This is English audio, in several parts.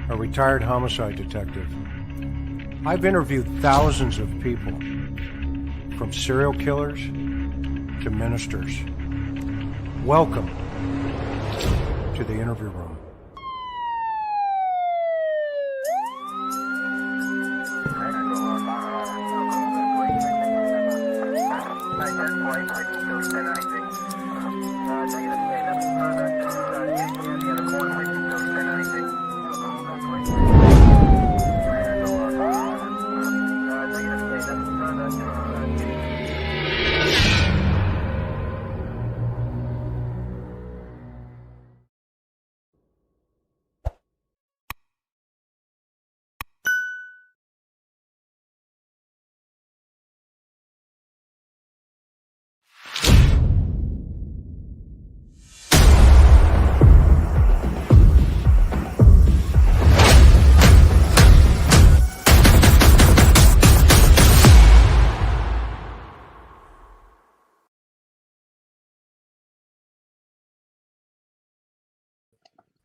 a retired homicide detective. I've interviewed thousands of people, from serial killers to ministers. Welcome to the interview room.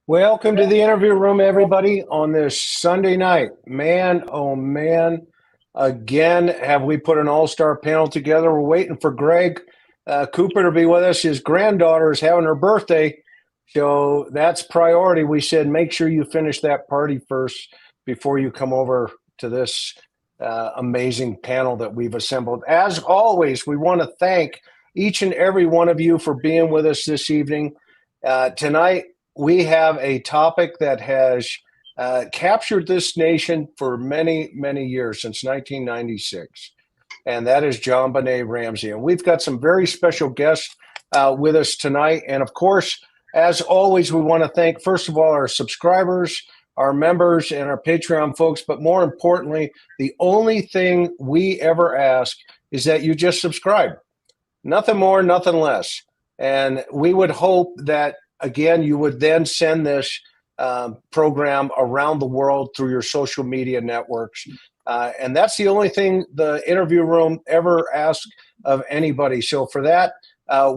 Welcome to the interview room, everybody, on this Sunday night. Man, oh man, again, have we put an all-star panel together. We're waiting for Greg Cooper to be with us. His granddaughter is having her birthday, so that's priority. We said make sure you finish that party first before you come over to this amazing panel that we've assembled. As always, we want to thank each and every one of you for being with us this evening. Tonight, we have a topic that has captured this nation for many, many years, since 1996, and that is JonBenet Ramsey. And we've got some very special guests with us tonight. And of course, as always, we want to thank, first of all, our subscribers, our members, and our Patreon folks. But more importantly, the only thing we ever ask is that you just subscribe. Nothing more, nothing less. And we would hope that, again, you would then send this program around the world through your social media networks. And that's the only thing the interview room ever asks of anybody. So for that,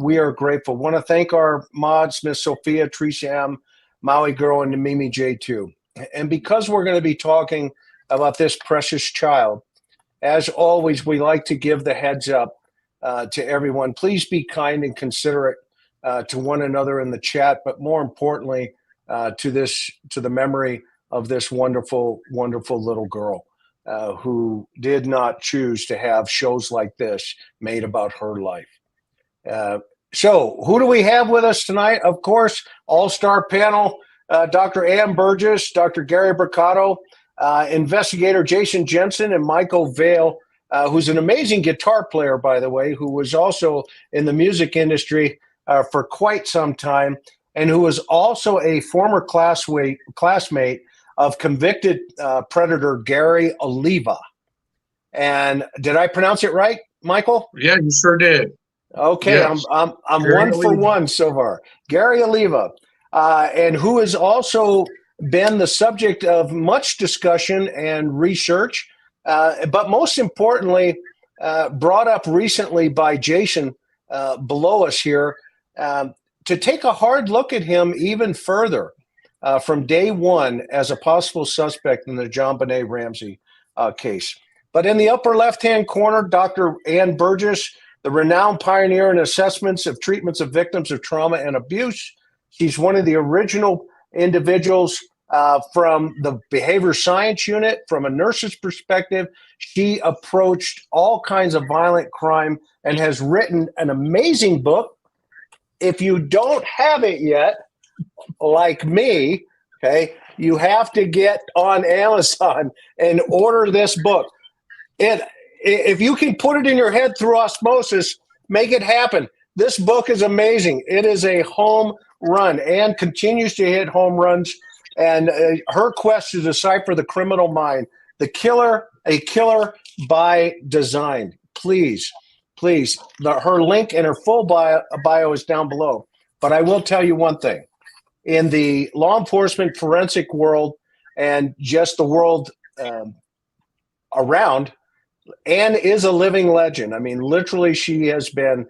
we are grateful. Want to thank our mods, Miss Sophia, Teresa M., Maui Girl, and Mimi J2. And because we're going to be talking about this precious child, as always, we like to give the heads up to everyone. Please be kind and considerate to one another in the chat, but more importantly, to the memory of this wonderful, wonderful little girl who did not choose to have shows like this made about her life. So who do we have with us tonight? Of course, all-star panel, Dr. Ann Burgess, Dr. Gary Brucato, Investigator Jason Jensen, and Michael Vail, who's an amazing guitar player, by the way, who was also in the music industry for quite some time, and who was also a former classmate of convicted predator Gary Oliva. And did I pronounce it right, Michael? Yeah, you sure did. Okay, yes. I'm Gary one Oliva. For one so far. Gary Oliva, and who has also been the subject of much discussion and research, but most importantly, brought up recently by Jason below us here, to take a hard look at him even further from day one as a possible suspect in the JonBenet Ramsey case. But in the upper left-hand corner, Dr. Ann Burgess, the renowned pioneer in assessments of treatments of victims of trauma and abuse. She's one of the original individuals from the behavior science unit. From a nurse's perspective, she approached all kinds of violent crime and has written an amazing book. If you don't have it yet, like me, okay, you have to get on Amazon and order this book. If you can put it in your head through osmosis, make it happen. This book is amazing. It is a home run and continues to hit home runs. And her quest to decipher the criminal mind, a killer by design. Please, her link and her full bio is down below. But I will tell you one thing. In the law enforcement forensic world and just the world around, Ann is a living legend. I mean, literally, she has been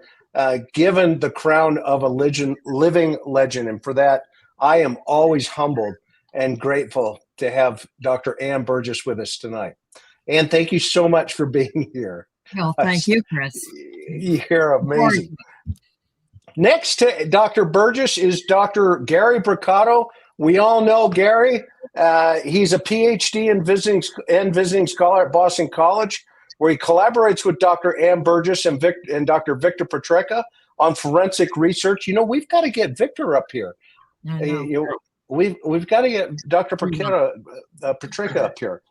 given the crown of a living legend. And for that, I am always humbled and grateful to have Dr. Ann Burgess with us tonight. Ann, thank you so much for being here. Well, thank you, Chris. You're amazing. Next to Dr. Burgess is Dr. Gary Brucato. We all know Gary. He's a PhD and visiting scholar at Boston College, where he collaborates with Dr. Ann Burgess and Dr. Victor Petreka on forensic research. You know, we've got to get Victor up here. We've got to get Dr. Petreka up here.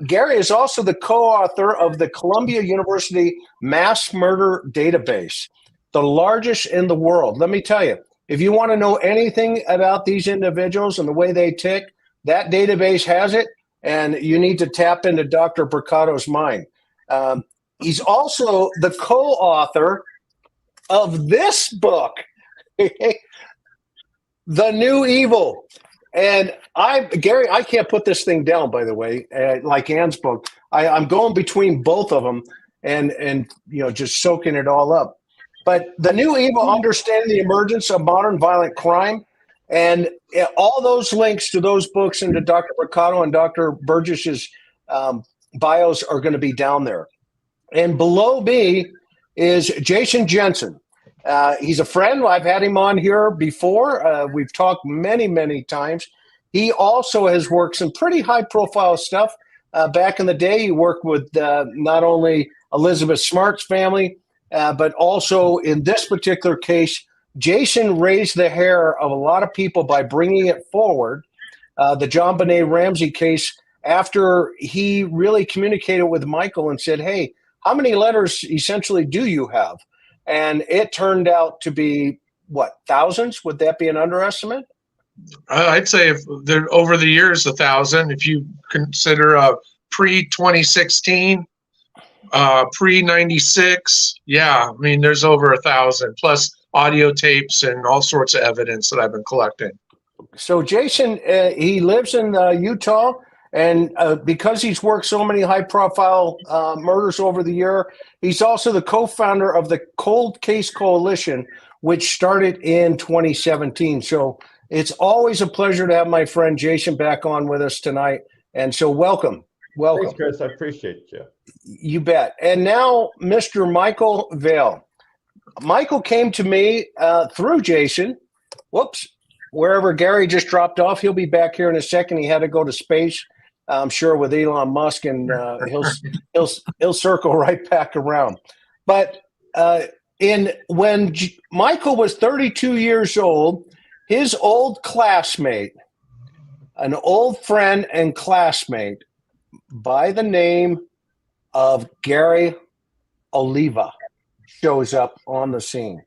Gary is also the co-author of the Columbia University Mass Murder Database, the largest in the world. Let me tell you, if you want to know anything about these individuals and the way they tick, that database has it, and you need to tap into Dr. Brucato's mind. He's also the co-author of this book, The New Evil. And Gary, I can't put this thing down, by the way, like Ann's book. I'm going between both of them and just soaking it all up. But The New Evil, Understanding the Emergence of Modern Violent Crime, and all those links to those books and to Dr. Brucato and Dr. Burgess's bios are going to be down there. And below me is Jason Jensen. He's a friend. I've had him on here before. We've talked many, many times. He also has worked some pretty high-profile stuff. Back in the day, he worked with not only Elizabeth Smart's family, but also in this particular case, Jason raised the hair of a lot of people by bringing it forward, the JonBenet Ramsey case, after he really communicated with Michael and said, hey, how many letters essentially do you have? And it turned out to be, what, thousands? Would that be an underestimate? I'd say if there over the years, 1,000. If you consider pre-2016, pre-96, yeah, I mean, there's over 1,000 plus audio tapes and all sorts of evidence that I've been collecting. So Jason, he lives in Utah, and because he's worked so many high-profile murders over the year, he's also the co-founder of the Cold Case Coalition, which started in 2017. So it's always a pleasure to have my friend Jason back on with us tonight. And so welcome. Welcome. Thanks, Chris. I appreciate you. You bet. And now, Mr. Michael Vail. Michael came to me through Jason. Whoops. Wherever Gary just dropped off, he'll be back here in a second. He had to go to space, I'm sure, with Elon Musk, and he'll circle right back around. But when Michael was 32 years old, his old classmate, an old friend and classmate by the name of Gary Oliva, shows up on the scene.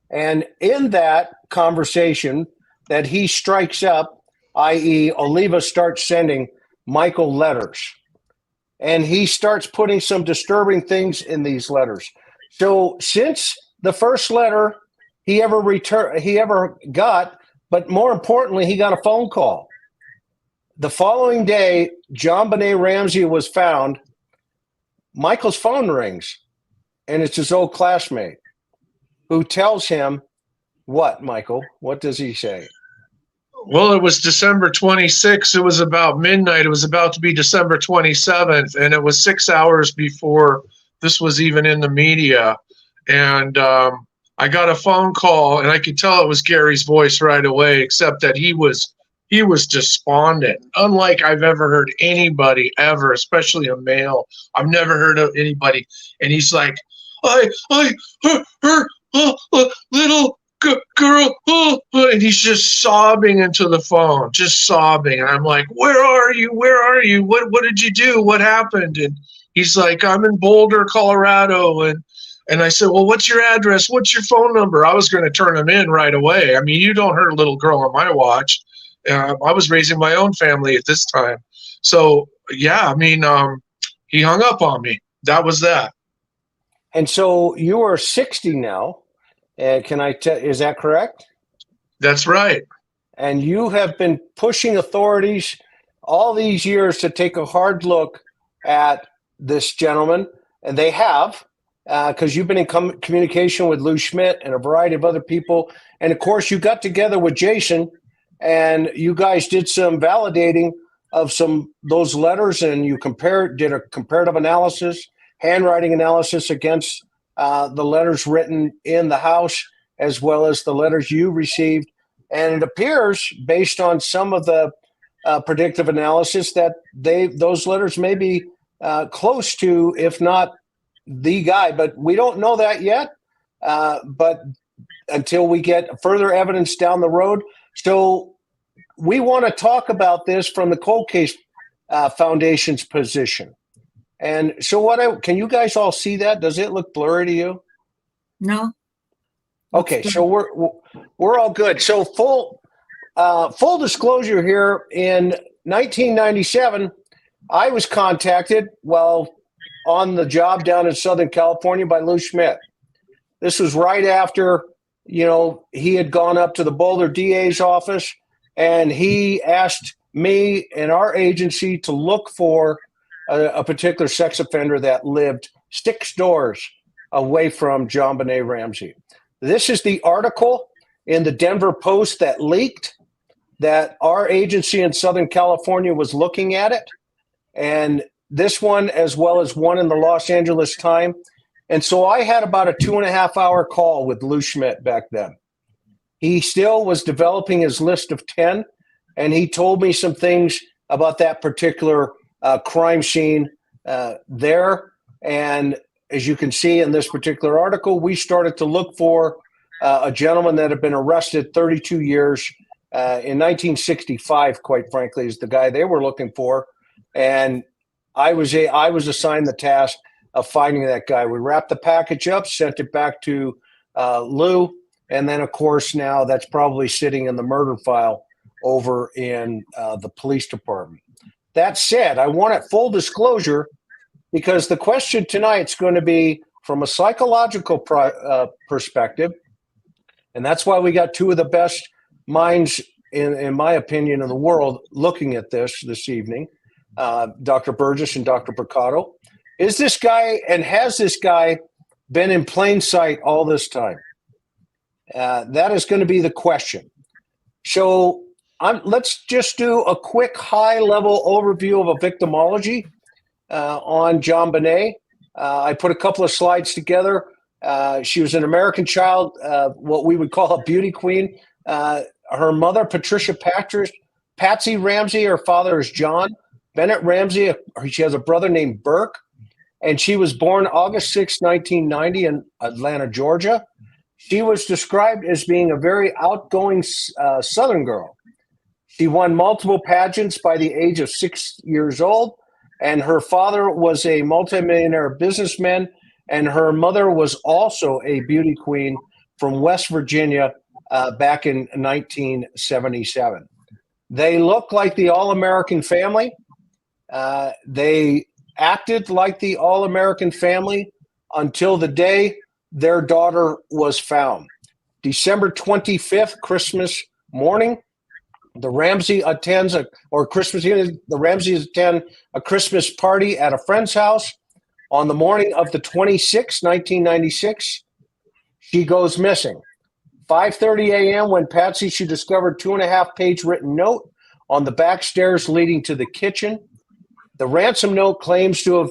And in that conversation that he strikes up, i.e. Oliva starts sending Michael letters, and he starts putting some disturbing things in these letters. So since the first letter he ever got, but more importantly, he got a phone call. The following day, JonBenet Ramsey was found. Michael's phone rings, and it's his old classmate who tells him what, Michael? What does he say? Well, it was December 26th. It was about midnight. It was about to be December 27th, and it was 6 hours before this was even in the media. And I got a phone call, and I could tell it was Gary's voice right away, except that he was despondent, unlike I've ever heard anybody ever, especially a male. I've never heard of anybody. And he's like, her little girl, and he's just sobbing into the phone, just sobbing. And I'm like, where are you? Where are you? What did you do? What happened? And he's like, I'm in Boulder, Colorado. And I said, well, what's your address? What's your phone number? I was going to turn him in right away. I mean, you don't hurt a little girl on my watch. I was raising my own family at this time. So, yeah, I mean, he hung up on me. That was that. And so you are 60 now. Can I tell? Is that correct? That's right. And you have been pushing authorities all these years to take a hard look at this gentleman, and they have, because you've been in communication with Lou Smit and a variety of other people. And, of course, you got together with Jason and you guys did some validating of those letters, and you did a comparative analysis, handwriting analysis against the letters written in the house as well as the letters you received. And it appears, based on some of the predictive analysis, that those letters may be close to, if not the guy, but we don't know that yet. But until we get further evidence down the road. So we want to talk about this from the Cold Case Foundation's position. And so can you guys all see that? Does it look blurry to you? No. Okay, so we're all good. So full disclosure here, in 1997, I was contacted while on the job down in Southern California by Lou Smit. This was right after, he had gone up to the Boulder DA's office, and he asked me and our agency to look for a particular sex offender that lived 6 doors away from JonBenet Ramsey. This is the article in the Denver Post that leaked, that our agency in Southern California was looking at it. And this one, as well as one in the Los Angeles Times. And so I had about a 2.5-hour call with Lou Smit back then. He still was developing his list of 10, and he told me some things about that particular crime scene there. And as you can see in this particular article, we started to look for a gentleman that had been arrested 32 years in 1965, quite frankly, is the guy they were looking for. And I was assigned the task of finding that guy. We wrapped the package up, sent it back to Lou, and then, of course, now that's probably sitting in the murder file over in the police department. That said, I want it full disclosure, because the question tonight's going to be from a psychological perspective, and that's why we got two of the best minds, in my opinion, in the world looking at this evening, Dr. Burgess and Dr. Brucato. Is this guy, and has this guy been in plain sight all this time? That is going to be the question. So let's just do a quick high-level overview of a victimology on JonBenet. I put a couple of slides together. She was an American child, what we would call a beauty queen. Her mother, Patsy Ramsey, her father is JonBenet Ramsey. She has a brother named Burke, and she was born August 6, 1990 in Atlanta, Georgia. She was described as being a very outgoing Southern girl. She won multiple pageants by the age of 6 years old, and her father was a multimillionaire businessman, and her mother was also a beauty queen from West Virginia back in 1977. They look like the All-American family. They acted like the All-American family until the day their daughter was found. December 25th, Christmas morning, the Ramseys attend a Christmas party at a friend's house. On the morning of the 26th, 1996, she goes missing. 5:30 a.m. when Patsy, she discovered 2.5-page written note on the back stairs leading to the kitchen. The ransom note claims to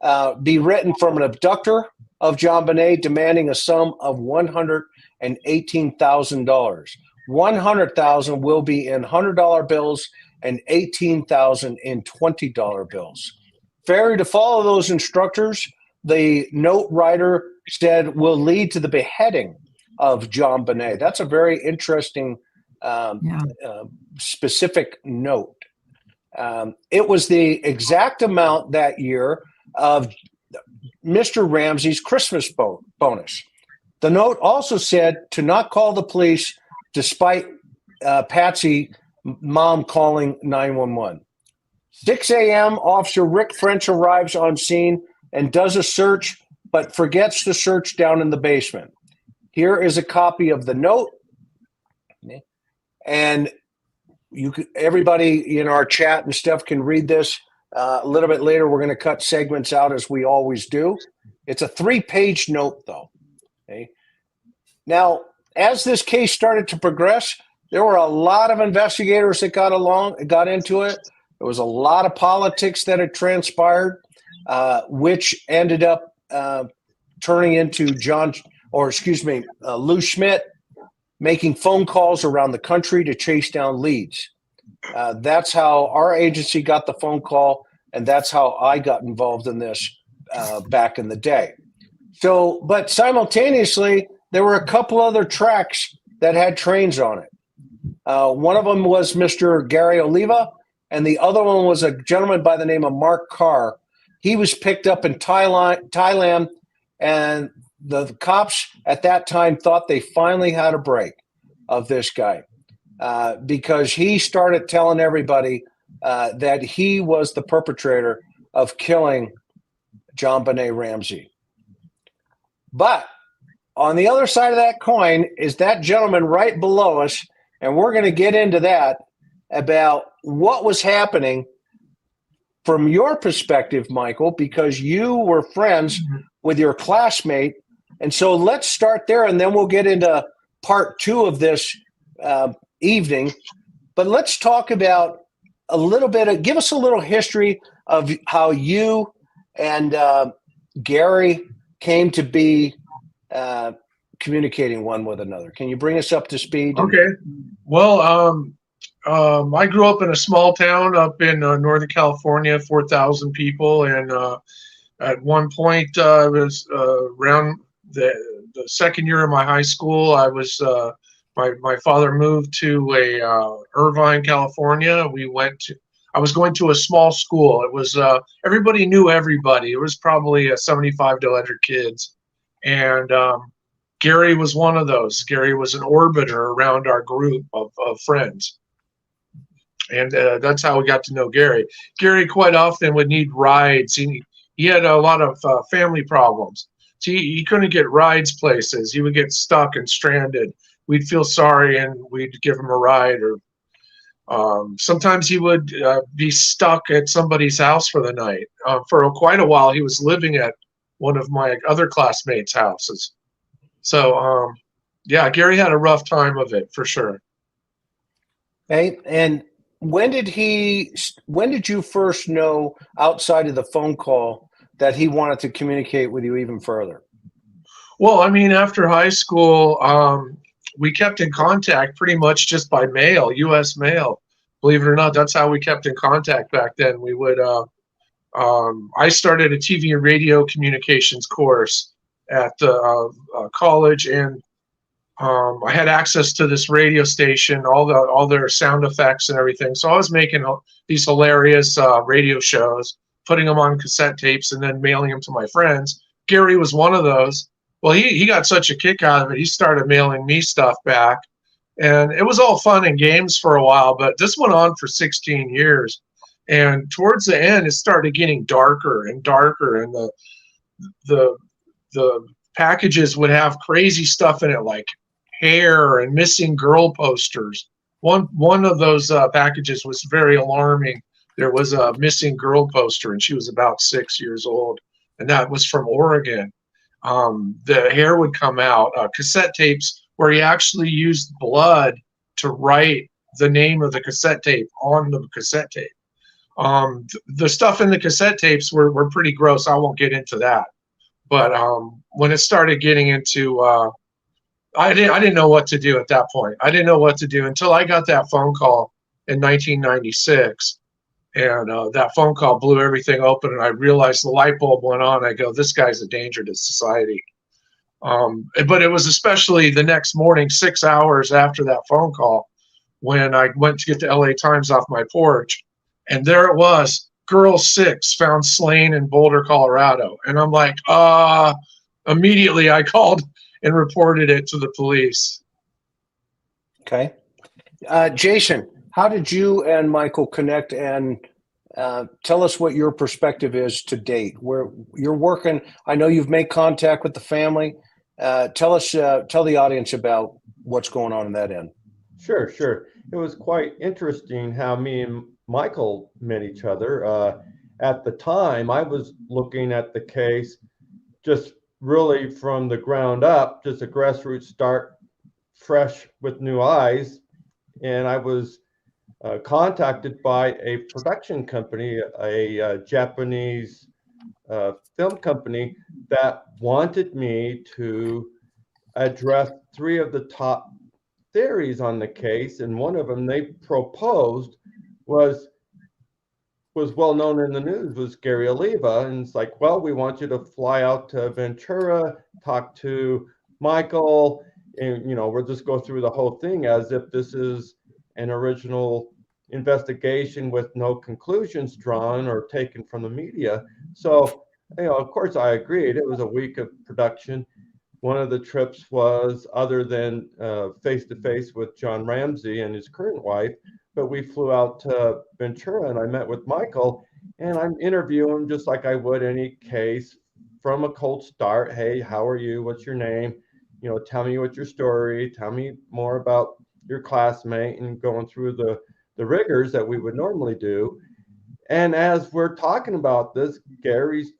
have be written from an abductor of JonBenet, demanding a sum of $118,000. $100,000 will be in $100 bills and $18,000 in $20 bills. Failure to follow those instructions, the note writer said, will lead to the beheading of JonBenet. That's a very interesting, specific note. It was the exact amount that year of Mr. Ramsey's Christmas bonus. The note also said to not call the police despite Patsy, mom, calling 911. 6 a.m., Officer Rick French arrives on scene and does a search, but forgets to search down in the basement. Here is a copy of the note. And everybody in our chat and stuff can read this. A little bit later, we're going to cut segments out as we always do. It's a 3-page note, though. Okay. Now, as this case started to progress, there were a lot of investigators that got into it. There was a lot of politics that had transpired, which ended up turning into Lou Smit making phone calls around the country to chase down leads. That's how our agency got the phone call, and that's how I got involved in this back in the day. So, but simultaneously, there were a couple other tracks that had trains on it. One of them was Mr. Gary Oliva, and the other one was a gentleman by the name of Mark Carr. He was picked up in Thailand, and the cops at that time thought they finally had a break of this guy because he started telling everybody that he was the perpetrator of killing JonBenet Ramsey. But on the other side of that coin is that gentleman right below us, and we're going to get into that about what was happening from your perspective, Michael, because you were friends with your classmate. And so let's start there, and then we'll get into part two of this evening. But let's talk about a little bit give us a little history of how you and Gary came to be communicating one with another. Can you bring us up to speed? Okay. Well, I grew up in a small town up in Northern California, 4,000 people. And at one point, I was around the second year of my high school. I was my father moved to Irvine, California. I was going to a small school. It was everybody knew everybody. It was probably 75 to 100 kids. And Gary was one of those. Gary was an orbiter around our group of friends. And that's how we got to know Gary. Gary quite often would need rides. He had a lot of family problems. So he couldn't get rides places. He would get stuck and stranded. We'd feel sorry and we'd give him a ride. Or sometimes he would be stuck at somebody's house for the night. For quite a while, he was living at one of my other classmates' houses. So, yeah, Gary had a rough time of it for sure. Okay, and when did you first know, outside of the phone call, that he wanted to communicate with you even further? Well, I mean, after high school, we kept in contact pretty much just by mail, U.S. mail. Believe it or not, that's how we kept in contact back then. We would. I started a TV and radio communications course at the college, and I had access to this radio station, all their sound effects and everything. So I was making these hilarious radio shows, putting them on cassette tapes, and then mailing them to my friends. Gary was one of those. Well, he got such a kick out of it, he started mailing me stuff back. And it was all fun and games for a while, but this went on for 16 years. And towards the end, it started getting darker and darker, and the packages would have crazy stuff in it, like hair and missing girl posters. One of those packages was very alarming. There was a missing girl poster, and she was about 6 years old, and that was from Oregon. The hair would come out, cassette tapes where he actually used blood to write the name of the cassette tape on the cassette tape. The stuff in the cassette tapes were pretty gross. I won't get into that. But when it started getting into, I didn't know what to do at that point. I didn't know what to do until I got that phone call in 1996. And that phone call blew everything open, and I realized the light bulb went on. I go, this guy's a danger to society. But it was especially the next morning, 6 hours after that phone call, when I went to get the LA Times off my porch, and there it was, girl 6 found slain in Boulder, Colorado. And I'm like, immediately I called and reported it to the police. Okay. Jason, how did you and Michael connect, and tell us what your perspective is to date? Where you're working, I know you've made contact with the family. Tell the audience about what's going on in that end. Sure. It was quite interesting how me and Michael met each other. At the time, I was looking at the case just really from the ground up, just a grassroots start, fresh with new eyes. and I was contacted by a production company, a Japanese film company that wanted me to address 3 of the top theories on the case, and one of them they proposed was well known in the news, was Gary Oliva. And it's like, well, we want you to fly out to Ventura, talk to Michael, and we'll just go through the whole thing as if this is an original investigation with no conclusions drawn or taken from the media. So, of course I agreed. It was a week of production. One of the trips was, other than face-to-face with John Ramsey and his current wife, but we flew out to Ventura and I met with Michael, and I'm interviewing him just like I would any case, from a cold start. Hey, how are you? What's your name? Tell me what's your story. Tell me more about your classmate, and going through the rigors that we would normally do. And as we're talking about this, Gary's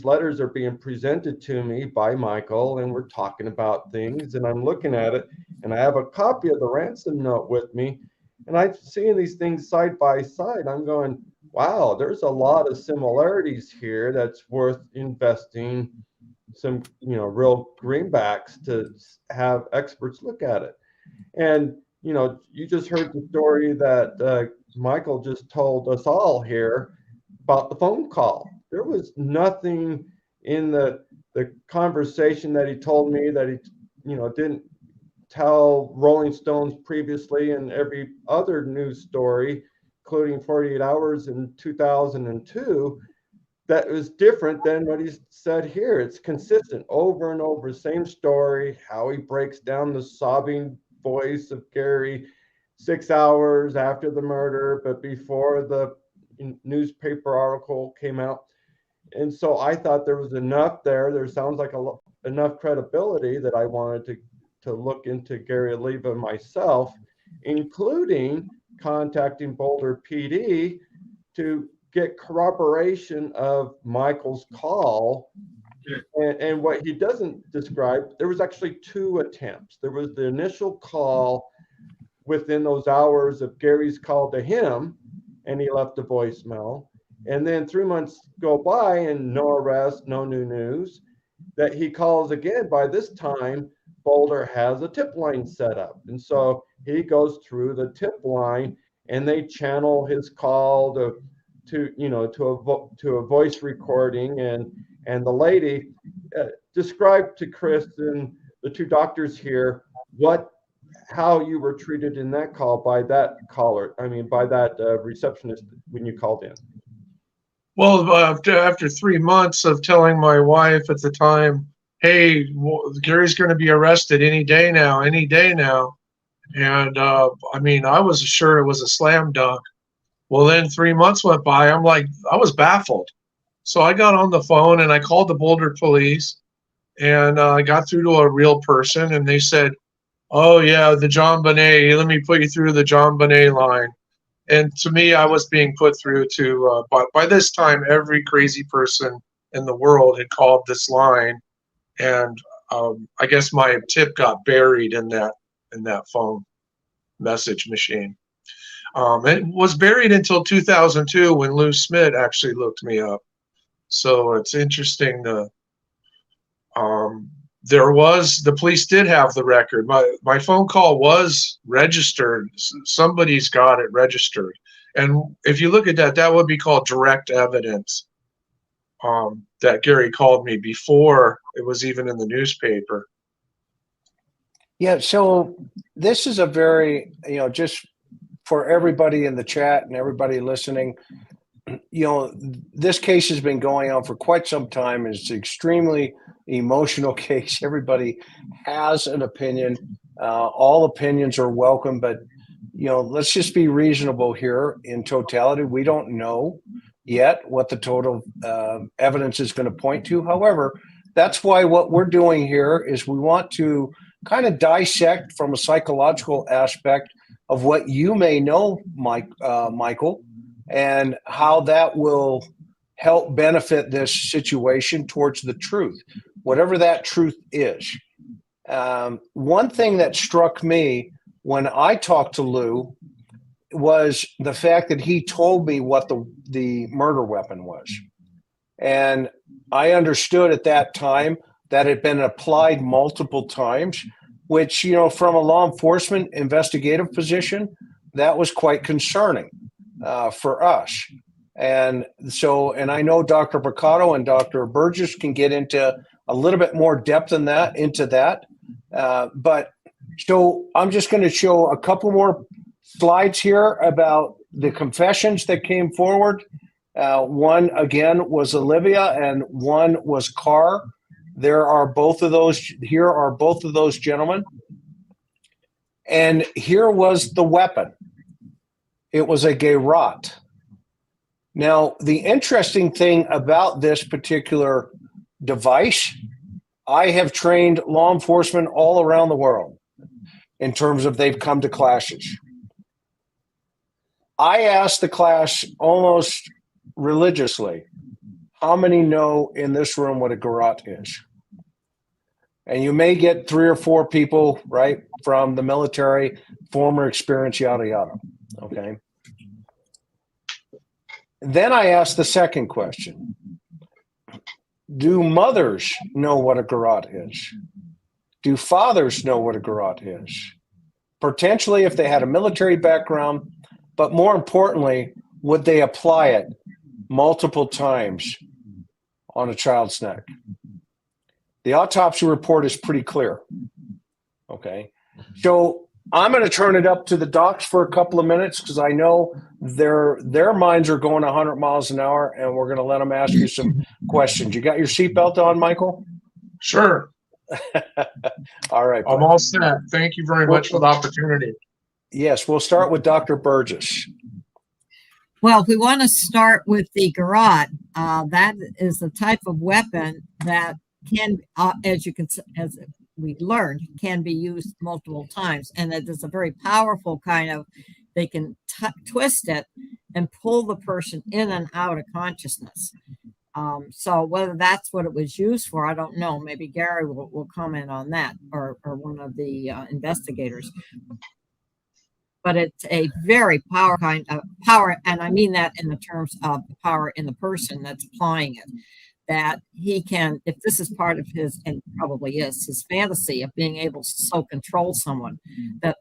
letters are being presented to me by Michael, and we're talking about things, and I'm looking at it, and I have a copy of the ransom note with me, and I'm seeing these things side by side. I'm going, wow, there's a lot of similarities here that's worth investing some, real greenbacks to have experts look at it. And, you just heard the story that Michael just told us all here about the phone call. There was nothing in the conversation that he told me that he, didn't tell Rolling Stones previously, and every other news story, including 48 Hours in 2002, that was different than what he said here. It's consistent over and over, same story, how he breaks down the sobbing voice of Gary 6 hours after the murder, but before the newspaper article came out. And so I thought there was enough there. There sounds like enough credibility that I wanted to look into Gary Oliva myself, including contacting Boulder PD to get corroboration of Michael's call. And what he doesn't describe, there was actually 2 attempts. There was the initial call within those hours of Gary's call to him, and he left a voicemail. And then 3 months go by and no arrest, no new news, that he calls again. By this time, Boulder has a tip line set up. And so he goes through the tip line, and they channel his call to a voice recording. And the lady described to Chris and the 2 doctors here how you were treated in that call by that caller. By that receptionist when you called in. Well, after 3 months of telling my wife at the time, hey, Gary's going to be arrested any day now. And I was sure it was a slam dunk. Well, then 3 months went by. I was baffled. So I got on the phone and I called the Boulder police, and I got through to a real person, and they said, oh yeah, the JonBenet, let me put you through the JonBenet line. And to me, I was being put through to, by this time, every crazy person in the world had called this line. And I guess my tip got buried in that phone message machine. It was buried until 2002 when Lou Smit actually looked me up. So it's interesting. The police did have the record. My phone call was registered. Somebody's got it registered. And if you look at that, that would be called direct evidence. That Gary called me before it was even in the newspaper. Yeah, so this is a very, just for everybody in the chat and everybody listening, this case has been going on for quite some time. It's an extremely emotional case. Everybody has an opinion. All opinions are welcome, but let's just be reasonable here. In totality, we don't know yet what the total evidence is going to point to. However, that's why what we're doing here is we want to kind of dissect from a psychological aspect of what you may know, Michael, and how that will help benefit this situation towards the truth, whatever that truth is. One thing that struck me when I talked to Lou was the fact that he told me what the murder weapon was. And I understood at that time that it had been applied multiple times, which, from a law enforcement investigative position, that was quite concerning for us. And so, and I know Dr. Brucato and Dr. Burgess can get into a little bit more depth into that. But so I'm just going to show a couple more slides here about the confessions that came forward. One, again, was Olivia, and one was Carr. Here are both of those gentlemen. And here was the weapon. It was a garrote. Now, the interesting thing about this particular device, I have trained law enforcement all around the world in terms of they've come to classes. I asked the class almost religiously, how many know in this room what a garrote is? And you may get 3 or 4 people, right, from the military, former experience, yada, yada, okay? Then I asked the second question. Do mothers know what a garrote is? Do fathers know what a garrote is? Potentially if they had a military background, but more importantly, would they apply it multiple times on a child's neck? The autopsy report is pretty clear, okay? So I'm going to turn it up to the docs for a couple of minutes because I know their minds are going 100 miles an hour, and we're going to let them ask you some questions. You got your seatbelt on, Michael? Sure. All right. I'm all set. Thank you very much for the opportunity. Yes, we'll start with Dr. Burgess. Well, if we want to start with the garrote, that is the type of weapon that can, as we learned, can be used multiple times, and it is a very powerful kind of. They can twist it and pull the person in and out of consciousness. So whether that's what it was used for, I don't know. Maybe Gary will comment on that, or one of the investigators. But it's a very power kind of power, and I mean that in the terms of the power in the person that's applying it. That he can, if this is part of his, and probably is, his fantasy of being able to so control someone that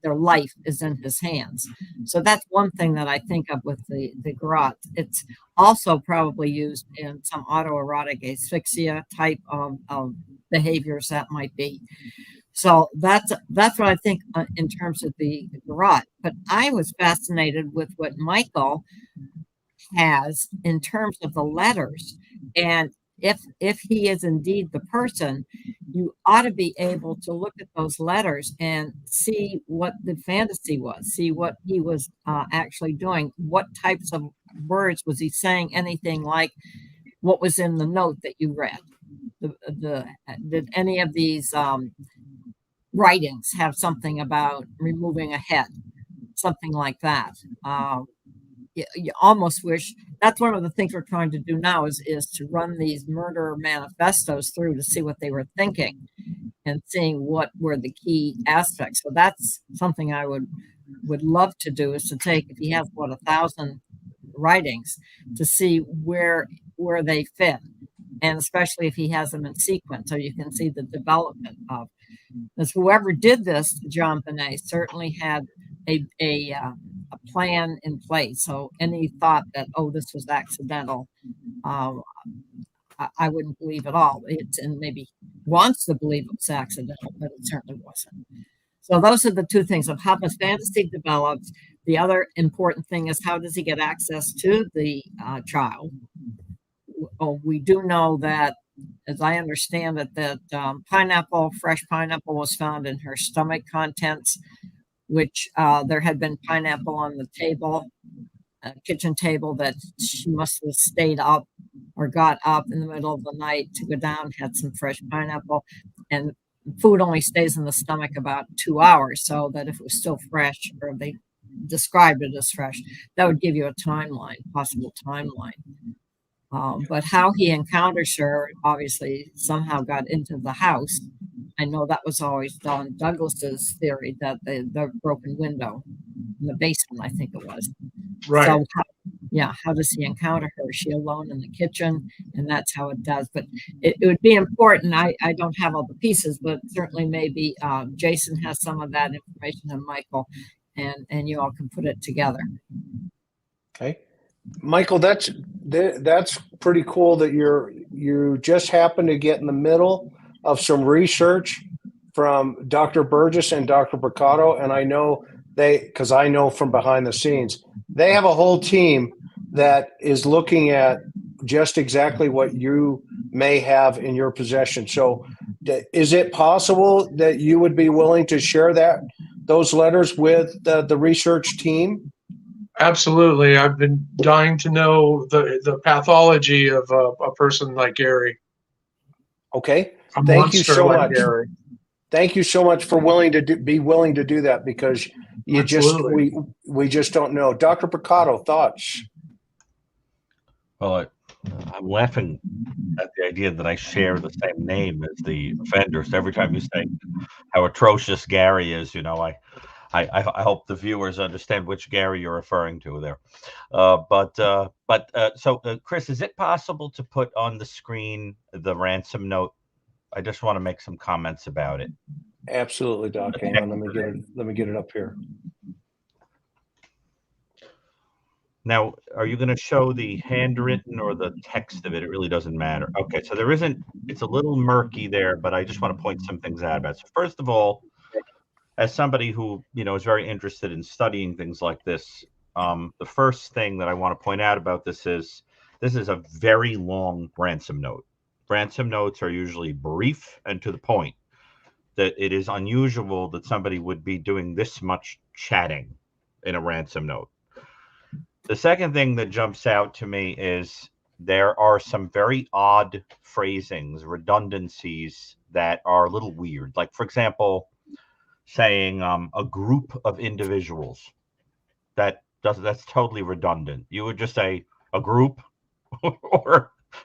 their life is in his hands. So that's one thing that I think of with the garrote. It's also probably used in some autoerotic asphyxia type of behaviors that might be. So that's what I think in terms of the garrote. But I was fascinated with what Michael has in terms of the letters. And if he is indeed the person, you ought to be able to look at those letters and see what the fantasy was, see what he was actually doing, what types of words was he saying, anything like what was in the note that you read. Did any of these writings have something about removing a head, something like that? You almost wish. That's one of the things we're trying to do now is to run these murder manifestos through to see what they were thinking and seeing what were the key aspects. So that's something I would love to do, is to take, if he has 1,000 writings, to see where they fit, and especially if he has them in sequence, so you can see the development of. Because whoever did this to JonBenet certainly had a plan in place. So any thought that, oh, this was accidental, I wouldn't believe at all. And maybe wants to believe it was accidental, but it certainly wasn't. So those are the two things of how the fantasy develops. The other important thing is, how does he get access to the child? Oh, we do know that, as I understand it, that fresh pineapple was found in her stomach contents, which there had been pineapple on the table, kitchen table, that she must have stayed up or got up in the middle of the night to go down, had some fresh pineapple. And food only stays in the stomach about 2 hours, so that if it was still fresh, or they described it as fresh, that would give you a timeline, possible timeline. But how he encounters her, obviously somehow got into the house I know that was always Don Douglas's theory, that the broken window in the basement, I think it was. Right. So, how does he encounter her? Is she alone in the kitchen? And that's how it does. But it would be important. I don't have all the pieces, but certainly maybe Jason has some of that information, and Michael, and you all can put it together. Okay, Michael, that's pretty cool that you just happened to get in the middle of some research from Dr. Burgess and Dr. Brucato, and I know because I know from behind the scenes, they have a whole team that is looking at just exactly what you may have in your possession. So is it possible that you would be willing to share those letters with the research team? Absolutely. I've been dying to know the pathology of a person like Gary. Okay. A Thank you monster so like much. Gary. Thank you so much for be willing to do that, because we just don't know. Dr. Brucato, thoughts? Well, I'm laughing at the idea that I share the same name as the offender. So every time you say how atrocious Gary is, I hope the viewers understand which Gary you're referring to there. So Chris, is it possible to put on the screen the ransom note? I just want to make some comments about it. Absolutely, Doc. Hang on, let me get it up here. Now, are you going to show the handwritten or the text of it? It really doesn't matter. Okay, so it's a little murky there, but I just want to point some things out about it. So first of all, as somebody who, is very interested in studying things like this, the first thing that I want to point out about this is a very long ransom note. Ransom notes are usually brief and to the point. That it is unusual that somebody would be doing this much chatting in a ransom note. The second thing that jumps out to me is there are some very odd phrasings, redundancies that are a little weird. Like, for example, saying a group of individuals. That's totally redundant. You would just say a group,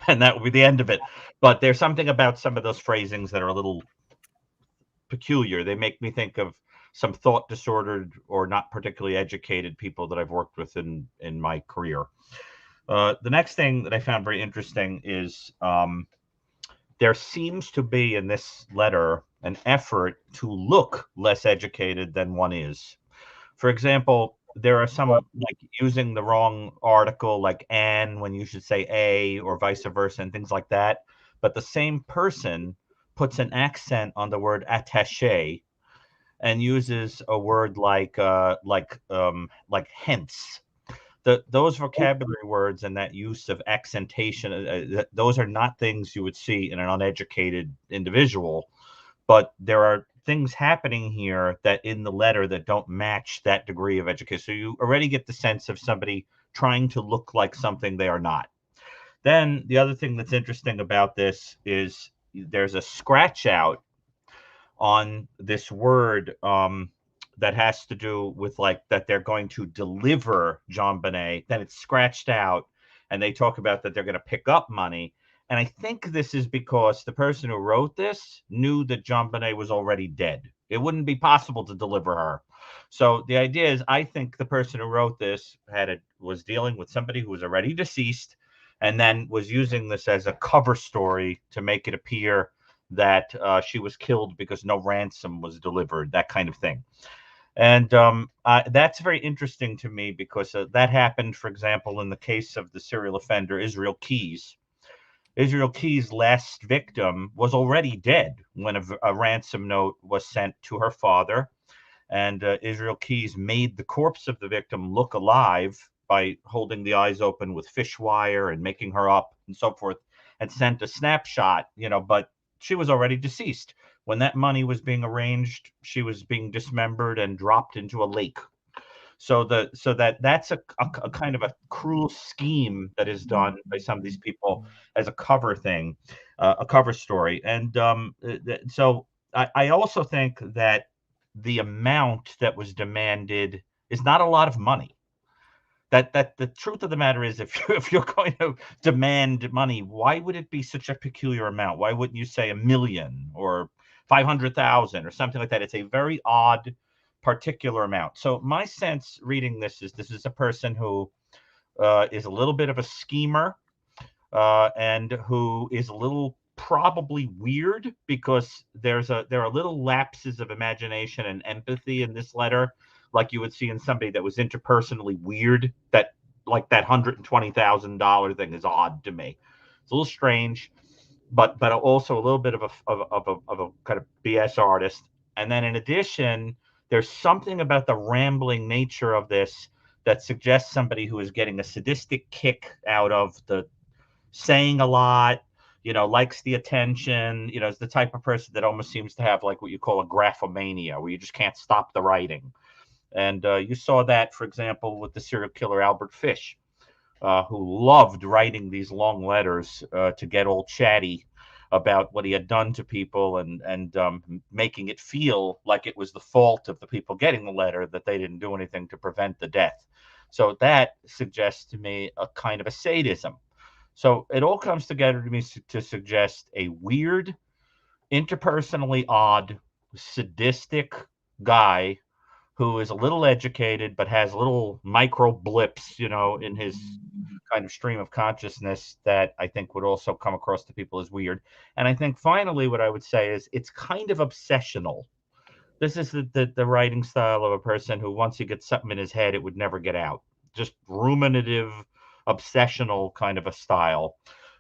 and that would be the end of it. But there's something about some of those phrasings that are a little peculiar. They make me think of some thought disordered or not particularly educated people that I've worked with in my career. The next thing that I found very interesting is there seems to be in this letter an effort to look less educated than one is. For example, there are some like using the wrong article, like "an" when you should say "a," or vice versa, and things like that. But the same person puts an accent on the word attaché and uses a word like hence. Those vocabulary words and that use of accentation, those are not things you would see in an uneducated individual, but there are things happening here that in the letter that don't match that degree of education. So you already get the sense of somebody trying to look like something they are not. Then the other thing that's interesting about this is there's a scratch out on this word that has to do with like that they're going to deliver JonBenet. Then it's scratched out, and they talk about that they're going to pick up money. And I think this is because the person who wrote this knew that JonBenet was already dead. It wouldn't be possible to deliver her. So the idea is, I think the person who wrote this was dealing with somebody who was already deceased, and then was using this as a cover story to make it appear that she was killed because no ransom was delivered, that kind of thing. And that's very interesting to me because that happened, for example, in the case of the serial offender Israel Keys. Israel Keys' last victim was already dead when a ransom note was sent to her father. And Israel Keys made the corpse of the victim look alive by holding the eyes open with fish wire and making her up and so forth, and sent a snapshot, but she was already deceased. When that money was being arranged, she was being dismembered and dropped into a lake. So that's a kind of a cruel scheme that is done by some of these people as a cover thing, a cover story. And so I also think that the amount that was demanded is not a lot of money. That the truth of the matter is, if you're going to demand money, why would it be such a peculiar amount? Why wouldn't you say $1 million or 500,000 or something like that. It's a very odd particular amount. So my sense reading this is a person who is a little bit of a schemer and who is a little probably weird, because there are little lapses of imagination and empathy in this letter, like you would see in somebody that was interpersonally weird. That like that $120,000 thing is odd to me. It's a little strange, but also a little bit of a kind of BS artist. And then in addition, there's something about the rambling nature of this that suggests somebody who is getting a sadistic kick out of the saying a lot, likes the attention, is the type of person that almost seems to have like what you call a graphomania, where you just can't stop the writing. And you saw that, for example, with the serial killer Albert Fish, who loved writing these long letters to get all chatty about what he had done to people, and making it feel like it was the fault of the people getting the letter, that they didn't do anything to prevent the death. So that suggests to me a kind of a sadism. So it all comes together to me to suggest a weird, interpersonally odd, sadistic guy who is a little educated but has little micro blips, in his kind of stream of consciousness that I think would also come across to people as weird. And I think finally what I would say is it's kind of obsessional. This is the writing style of a person who, once he gets something in his head, it would never get out. Just ruminative, obsessional kind of a style.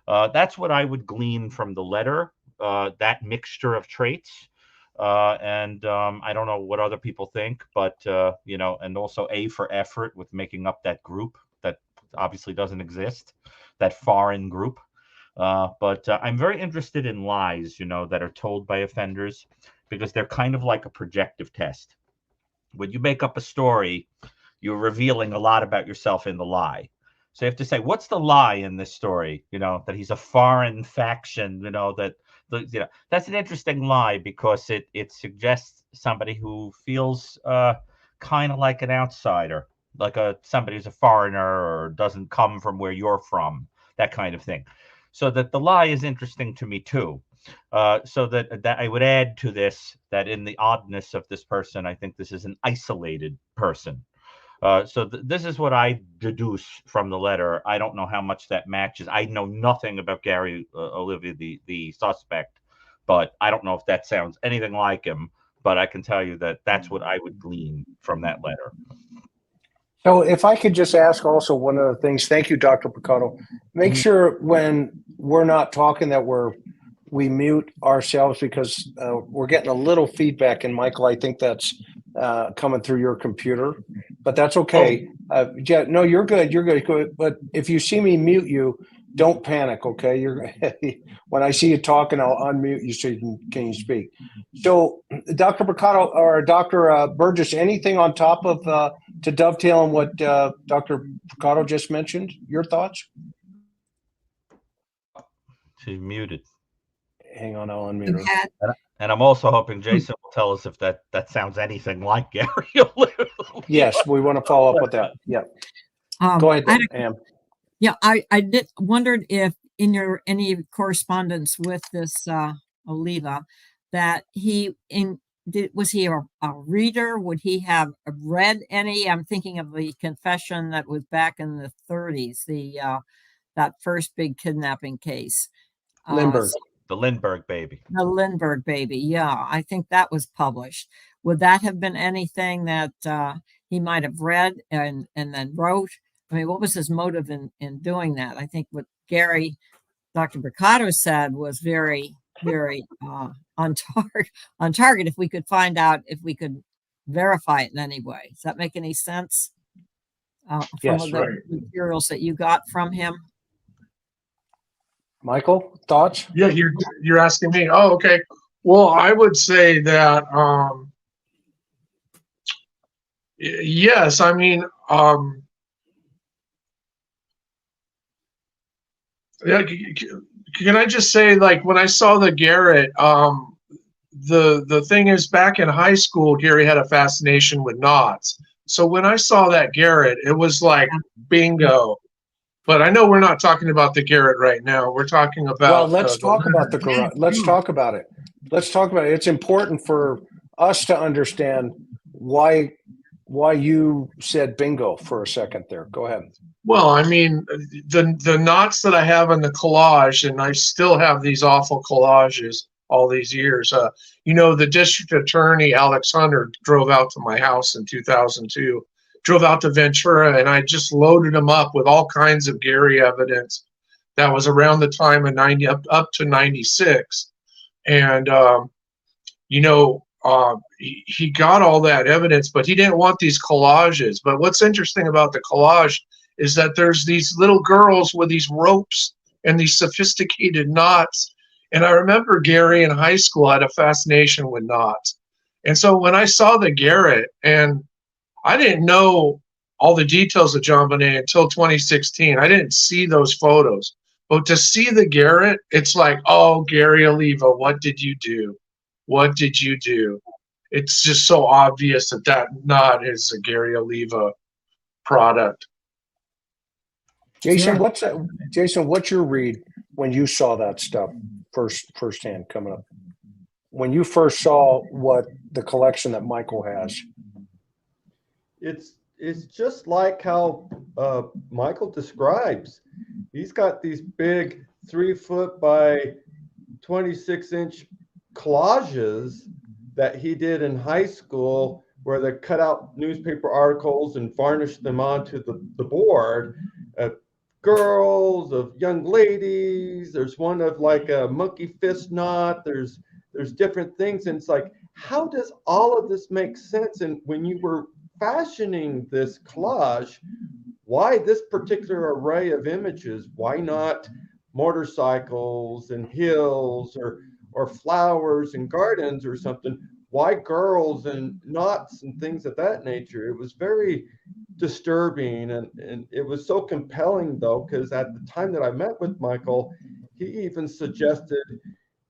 That's what I would glean from the letter, that mixture of traits. And I don't know what other people think, but, and also A for effort with making up that group that obviously doesn't exist, that foreign group. But I'm very interested in lies, that are told by offenders, because they're kind of like a projective test. When you make up a story, you're revealing a lot about yourself in the lie. So you have to say, what's the lie in this story? That he's a foreign faction, that's an interesting lie, because it suggests somebody who feels kind of like an outsider, like somebody who's a foreigner or doesn't come from where you're from, that kind of thing. So that the lie is interesting to me too. So that I would add to this that in the oddness of this person, I think this is an isolated person. So this is what I deduce from the letter. I don't know how much that matches. I know nothing about Gary Oliva, the suspect, but I don't know if that sounds anything like him. But I can tell you that that's what I would glean from that letter. So if I could just ask also one of the things, thank you, Dr. Brucato. Make sure when we're not talking that we mute ourselves, because we're getting a little feedback. And Michael, I think that's coming through your computer, but that's okay. Yeah, no, you're good. You're good. But if you see me mute you, don't panic. Okay. When I see you talking, I'll unmute you so you can speak. So Dr. Brucato or Dr. Burgess, anything on top of to dovetail on what Dr. Brucato just mentioned? Your thoughts? She's muted. Hang on, I'll unmute her. And I'm also hoping Jason will tell us if that sounds anything like Gary Oliva. Yes, we want to follow up with that. Yeah. Go ahead, Am. Yeah, I wondered if in your any correspondence with this Oliva that was he a reader? Would he have read any? I'm thinking of the confession that was back in the 30s, that first big kidnapping case. Lindbergh. The Lindbergh baby. The Lindbergh baby, yeah. I think that was published. Would that have been anything that he might have read and then wrote? I mean, what was his motive in doing that? I think what Dr. Brucato said was very, very on target. If we could find out, if we could verify it in any way. Does that make any sense? Yes, from the materials that you got from him. Michael, thoughts? Yeah, you're asking me. Oh, okay. Well, I would say that yes. I mean, yeah. Can I just say, like, when I saw the Garrett, the thing is, back in high school, Gary had a fascination with knots. So when I saw that Garrett, it was like bingo. But I know we're not talking about the Garrett right now. We're talking about. Well, let's talk about the garage. Let's talk about it. Let's talk about it. It's important for us to understand why you said bingo for a second there. Go ahead. Well, I mean, the knots that I have in the collage, and I still have these awful collages all these years. You know, the district attorney, Alex Hunter, drove out to my house in 2002, drove out to Ventura, and I just loaded him up with all kinds of Gary evidence that was around the time of 90 up to 96. And, you know, he got all that evidence, but he didn't want these collages. But what's interesting about the collage is that there's these little girls with these ropes and these sophisticated knots. And I remember Gary in high school had a fascination with knots. And so when I saw the Garrett, and I didn't know all the details of JonBenet until 2016. I didn't see those photos. But to see the Garrett, it's like, oh, Gary Oliva, what did you do? What did you do? It's just so obvious that that knot is a Gary Oliva product. Jason, what's your read when you saw that stuff firsthand coming up? When you first saw what the collection that Michael has? It's just like how Michael describes. He's got these big 3-foot by 26-inch collages that he did in high school, where they cut out newspaper articles and varnished them onto the board. Girls, of young ladies. There's one of like a monkey fist knot. There's different things, and it's like, how does all of this make sense? And when you were fashioning this collage, why this particular array of images? Why not motorcycles and hills or flowers and gardens or something? Why girls and knots and things of that nature? It was very disturbing, and it was so compelling, though, because at the time that I met with Michael, he even suggested,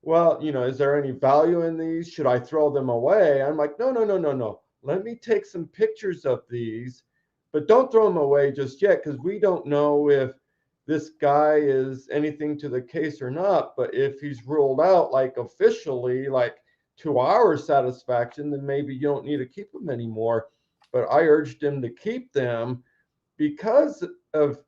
well, you know, is there any value in these? Should I throw them away? I'm like, no. Let me take some pictures of these, but don't throw them away just yet, because we don't know if this guy is anything to the case or not. But if he's ruled out, like officially, like to our satisfaction, then maybe you don't need to keep them anymore. But I urged him to keep them because of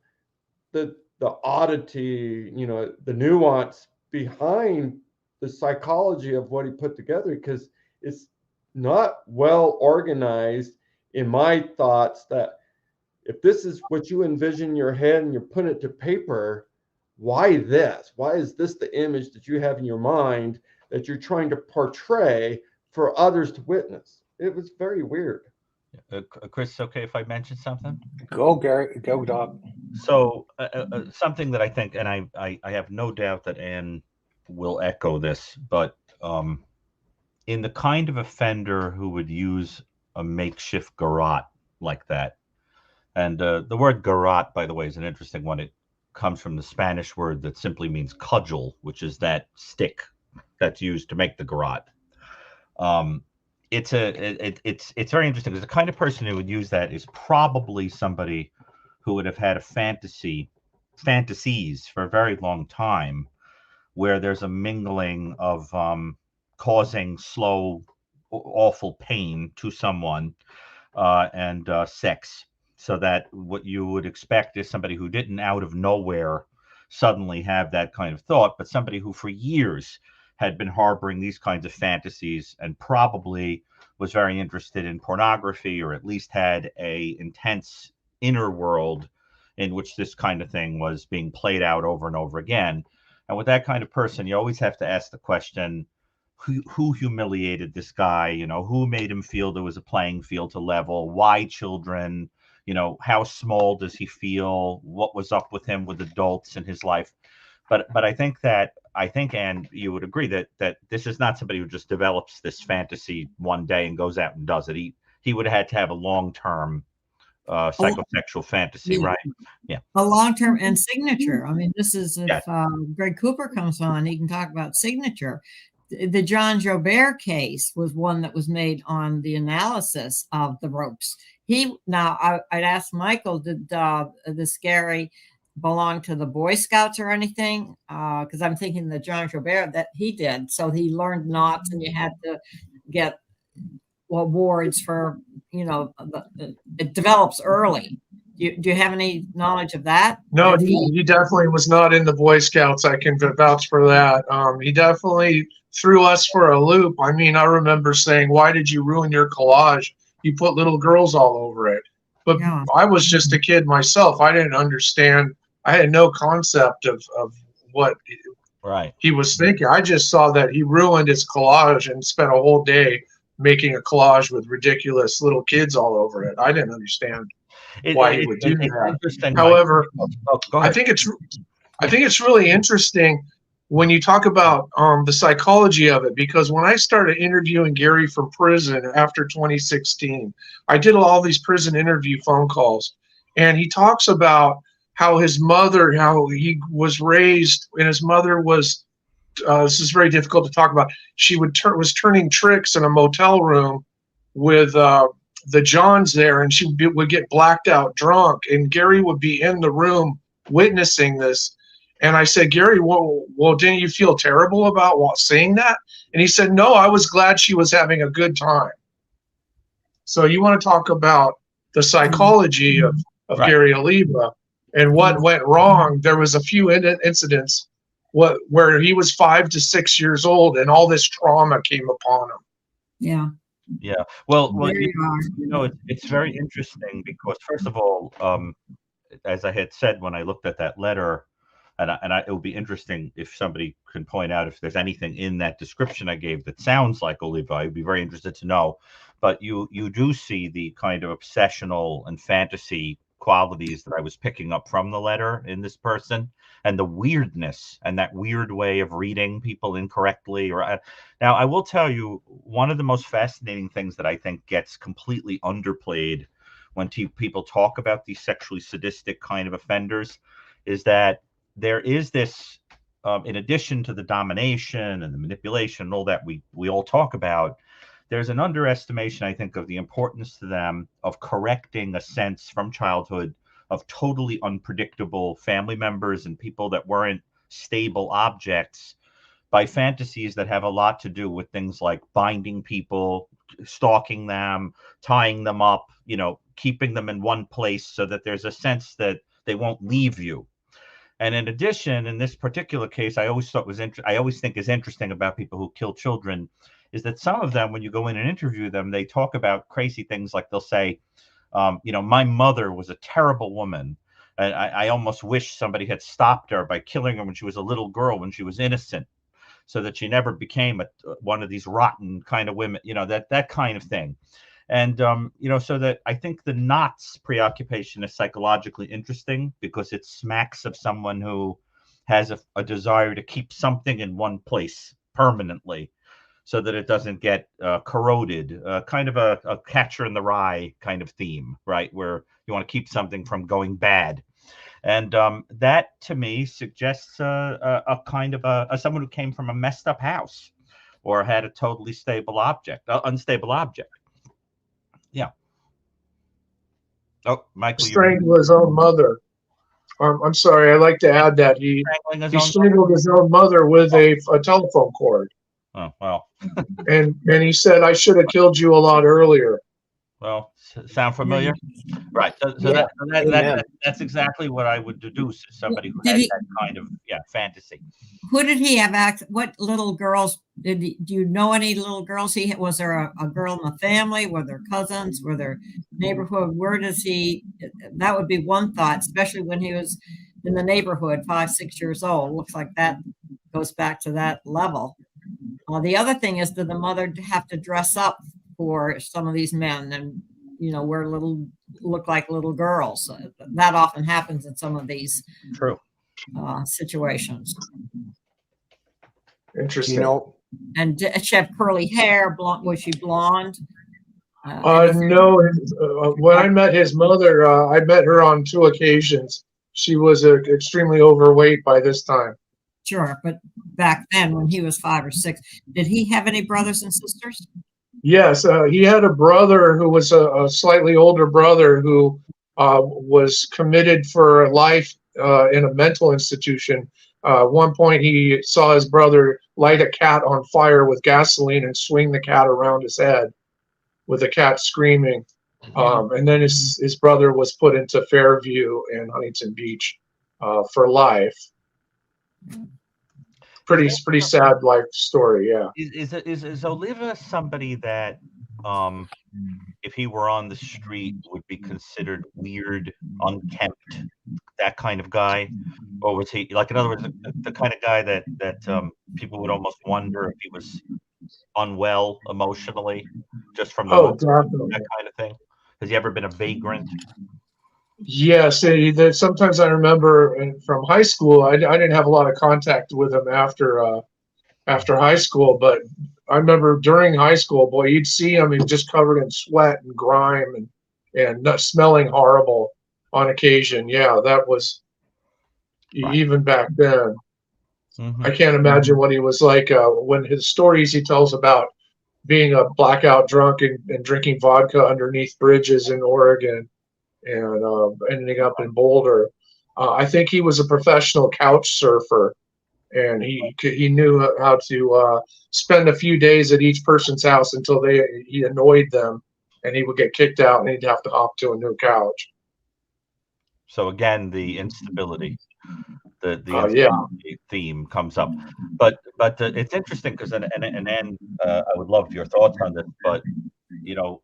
the oddity, you know, the nuance behind the psychology of what he put together, because it's not well organized in my thoughts. That if this is what you envision in your head and you're putting it to paper, why this? Why is this the image that you have in your mind that you're trying to portray for others to witness? It was very weird. Chris, okay if I mention something? Go, Gary. Go, Doc. So something that I think, and I have no doubt that Ann will echo this, but in the kind of offender who would use a makeshift garrote like that, and the word garrote, by the way, is an interesting one. It comes from the Spanish word that simply means cudgel, which is that stick that's used to make the garrote. It's very interesting, because the kind of person who would use that is probably somebody who would have had fantasies for a very long time, where there's a mingling of causing slow, awful pain to someone and sex, so that what you would expect is somebody who didn't out of nowhere suddenly have that kind of thought, but somebody who for years had been harboring these kinds of fantasies and probably was very interested in pornography, or at least had a intense inner world in which this kind of thing was being played out over and over again. And with that kind of person, you always have to ask the question, who humiliated this guy? You know, who made him feel there was a playing field to level? Why children? You know, how small does he feel? What was up with him with adults in his life? But I think, and you would agree that this is not somebody who just develops this fantasy one day and goes out and does it. He would have had to have a long-term psychosexual fantasy, right? Yeah. A long-term and signature. I mean, this is if Greg Cooper comes on, he can talk about signature. The John Jobert case was one that was made on the analysis of the ropes. I'd asked Michael, did this Gary belong to the Boy Scouts or anything? Because I'm thinking the John Joubert that he did. So he learned knots, and you had to get awards for, it develops early. Do you have any knowledge of that? No, he definitely was not in the Boy Scouts. I can vouch for that. He definitely threw us for a loop. I mean, I remember saying, "Why did you ruin your collage? You put little girls all over it." But Yeah. I was just a kid myself. I didn't understand. I had no concept of what Right. he was thinking. I just saw that he ruined his collage and spent a whole day making a collage with ridiculous little kids all over it. I didn't understand why he would do that. However, I think it's really interesting when you talk about the psychology of it, because when I started interviewing Gary from prison after 2016, I did all these prison interview phone calls, and he talks about how his mother, how he was raised, and his mother was, this is very difficult to talk about. She was turning tricks in a motel room with the Johns there, and she would get blacked out drunk, and Gary would be in the room witnessing this. And I said, Gary, well, didn't you feel terrible about seeing that? And he said, no, I was glad she was having a good time. So you want to talk about the psychology of Right. Gary Oliva and what went wrong. There was a few incidents where he was 5 to 6 years old, and all this trauma came upon him. Yeah. Yeah. Well, There you are. it's very interesting because, first of all, as I had said when I looked at that letter, it would be interesting if somebody can point out if there's anything in that description I gave that sounds like Oliva. I'd be very interested to know. But you do see the kind of obsessional and fantasy qualities that I was picking up from the letter in this person, and the weirdness and that weird way of reading people incorrectly. Now, I will tell you, one of the most fascinating things that I think gets completely underplayed when people talk about these sexually sadistic kind of offenders is that there is this, in addition to the domination and the manipulation and all that we all talk about, there's an underestimation, I think, of the importance to them of correcting a sense from childhood of totally unpredictable family members and people that weren't stable objects by fantasies that have a lot to do with things like binding people, stalking them, tying them up, keeping them in one place so that there's a sense that they won't leave you. And in addition, in this particular case, I always think is interesting about people who kill children is that some of them, when you go in and interview them, they talk about crazy things like they'll say, my mother was a terrible woman, and I almost wish somebody had stopped her by killing her when she was a little girl, when she was innocent, so that she never became one of these rotten kind of women, that kind of thing. And, so that I think the knots preoccupation is psychologically interesting because it smacks of someone who has a desire to keep something in one place permanently so that it doesn't get corroded, kind of a Catcher in the Rye kind of theme, right? Where you want to keep something from going bad. And that to me suggests a kind of someone who came from a messed up house or had a totally unstable object. Yeah. Oh, Michael. Strangled his own mother. I'm sorry. I'd like to add that he strangled his own mother with a telephone cord. Oh, well. and he said, I should have killed you a lot earlier. Well, sound familiar? Right. So that's exactly what I would deduce as somebody who has that kind of fantasy. Who did he have what little girls do you know any little girls was there a girl in the family? Were there cousins? Were there neighborhood? Where does that would be one thought, especially when he was in the neighborhood, 5, 6 years old. Looks like that goes back to that level. The other thing is, did the mother have to dress up for some of these men and look like little girls? That often happens in some of these situations. Interesting. And did she have curly hair? Was she blonde? No. When I met his mother, I met her on 2 occasions. She was extremely overweight by this time. Sure, but back then, when he was 5 or 6, did he have any brothers and sisters? Yes, he had a brother who was a slightly older brother who was committed for life in a mental institution. One point he saw his brother light a cat on fire with gasoline and swing the cat around his head with the cat screaming. And then his brother was put into Fairview and Huntington Beach for life. Pretty sad life story, yeah. Is Oliva somebody that, if he were on the street, would be considered weird, unkempt, that kind of guy? Or was he, like, in other words, the kind of guy that people would almost wonder if he was unwell emotionally, just from the look, Definitely. that kind of thing? Has he ever been a vagrant? Yes, sometimes I remember from high school. I didn't have a lot of contact with him after high school, but I remember during high school, boy, you'd see him. He was just covered in sweat and grime and not smelling horrible on occasion. Yeah, that was Right. even back then. Mm-hmm. I can't imagine what he was like when his stories he tells about being a blackout drunk and drinking vodka underneath bridges in Oregon and ending up in Boulder. I think he was a professional couch surfer, and he knew how to spend a few days at each person's house until he annoyed them, and he would get kicked out, and he'd have to hop to a new couch. So again, the instability, the Yeah. instability theme comes up, but it's interesting because and I would love your thoughts on this, but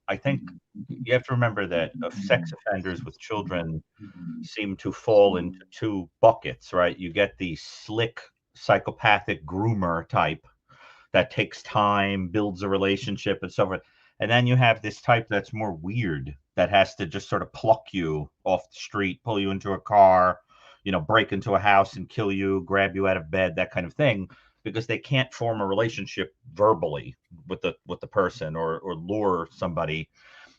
I think you have to remember that sex offenders with children seem to fall into two buckets, right? You get the slick psychopathic groomer type that takes time, builds a relationship, and so forth. And then you have this type that's more weird, that has to just sort of pluck you off the street, pull you into a car, break into a house and kill you, grab you out of bed, that kind of thing, because they can't form a relationship verbally with the person or lure somebody.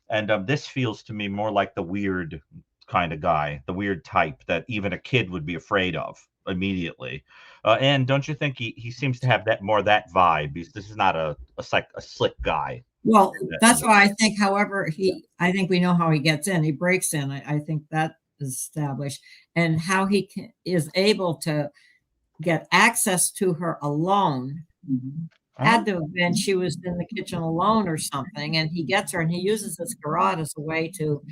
And this feels to me more like the weird kind of guy, the weird type that even a kid would be afraid of immediately. And don't you think he seems to have that vibe? This is not a slick guy. Well, that's why I think, however, I think we know how he gets in. He breaks in. I think that is established. And how he is able to get access to her alone. Had to have been she was in the kitchen alone or something, and he gets her, and he uses this garrote as a way to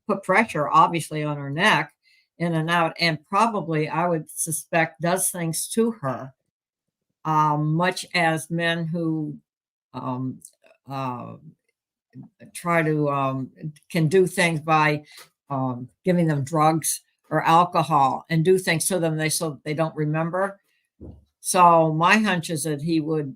put pressure, obviously, on her neck, in and out, and probably, I would suspect, does things to her, much as men who try to can do things by giving them drugs or alcohol and do things to them so they don't remember. So my hunch is that he would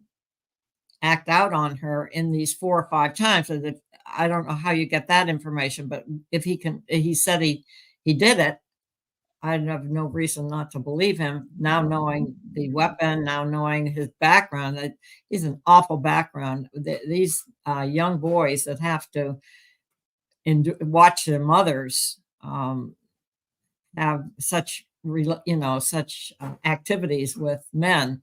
act out on her in these 4 or 5 times. So that I don't know how you get that information, but if he said he did it, I have no reason not to believe him. Now knowing the weapon, now knowing his background, that he's an awful background. These young boys that have to watch their mothers have such activities with men,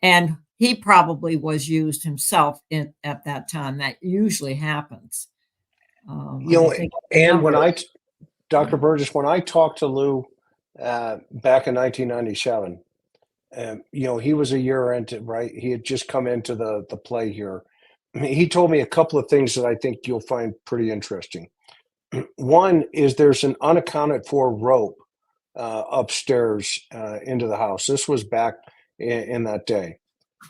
and he probably was used himself at that time. That usually happens. And Dr. Burgess, when I talked to Lou back in 1997, he was a year into, right? He had just come into the play here. He told me a couple of things that I think you'll find pretty interesting. One is there's an unaccounted for rope upstairs into the house. This was back in that day.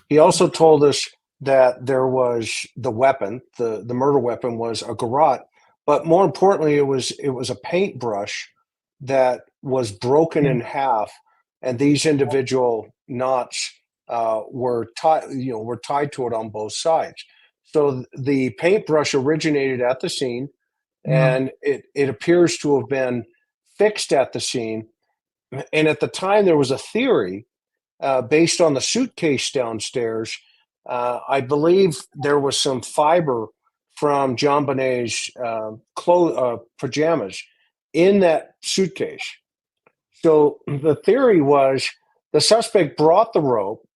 He also told us that there was the weapon, the murder weapon was a garrote, but more importantly, it was a paintbrush that was broken in half, and these individual knots were tied to it on both sides. So the paintbrush originated at the scene, and it appears to have been fixed at the scene. And at the time, there was a theory based on the suitcase downstairs. I believe there was some fiber from JonBenet's pajamas in that suitcase. So the theory was the suspect brought the rope,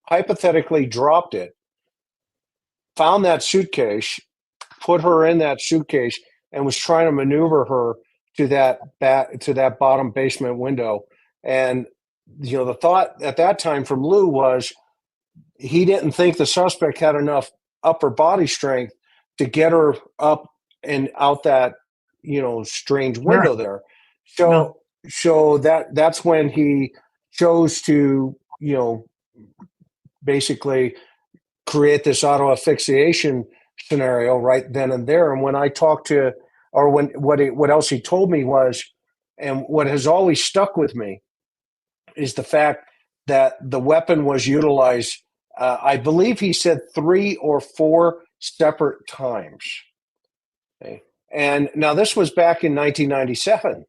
hypothetically dropped it, found that suitcase, put her in that suitcase, and was trying to maneuver her to that bottom basement window. And the thought at that time from Lou was he didn't think the suspect had enough upper body strength to get her up and out that strange window there. So that's when he chose to basically create this auto asphyxiation scenario right then and there. And when I talked to, or what else he told me was, and what has always stuck with me is the fact that the weapon was utilized, I believe he said 3 or 4 separate times. Okay. And now this was back in 1997.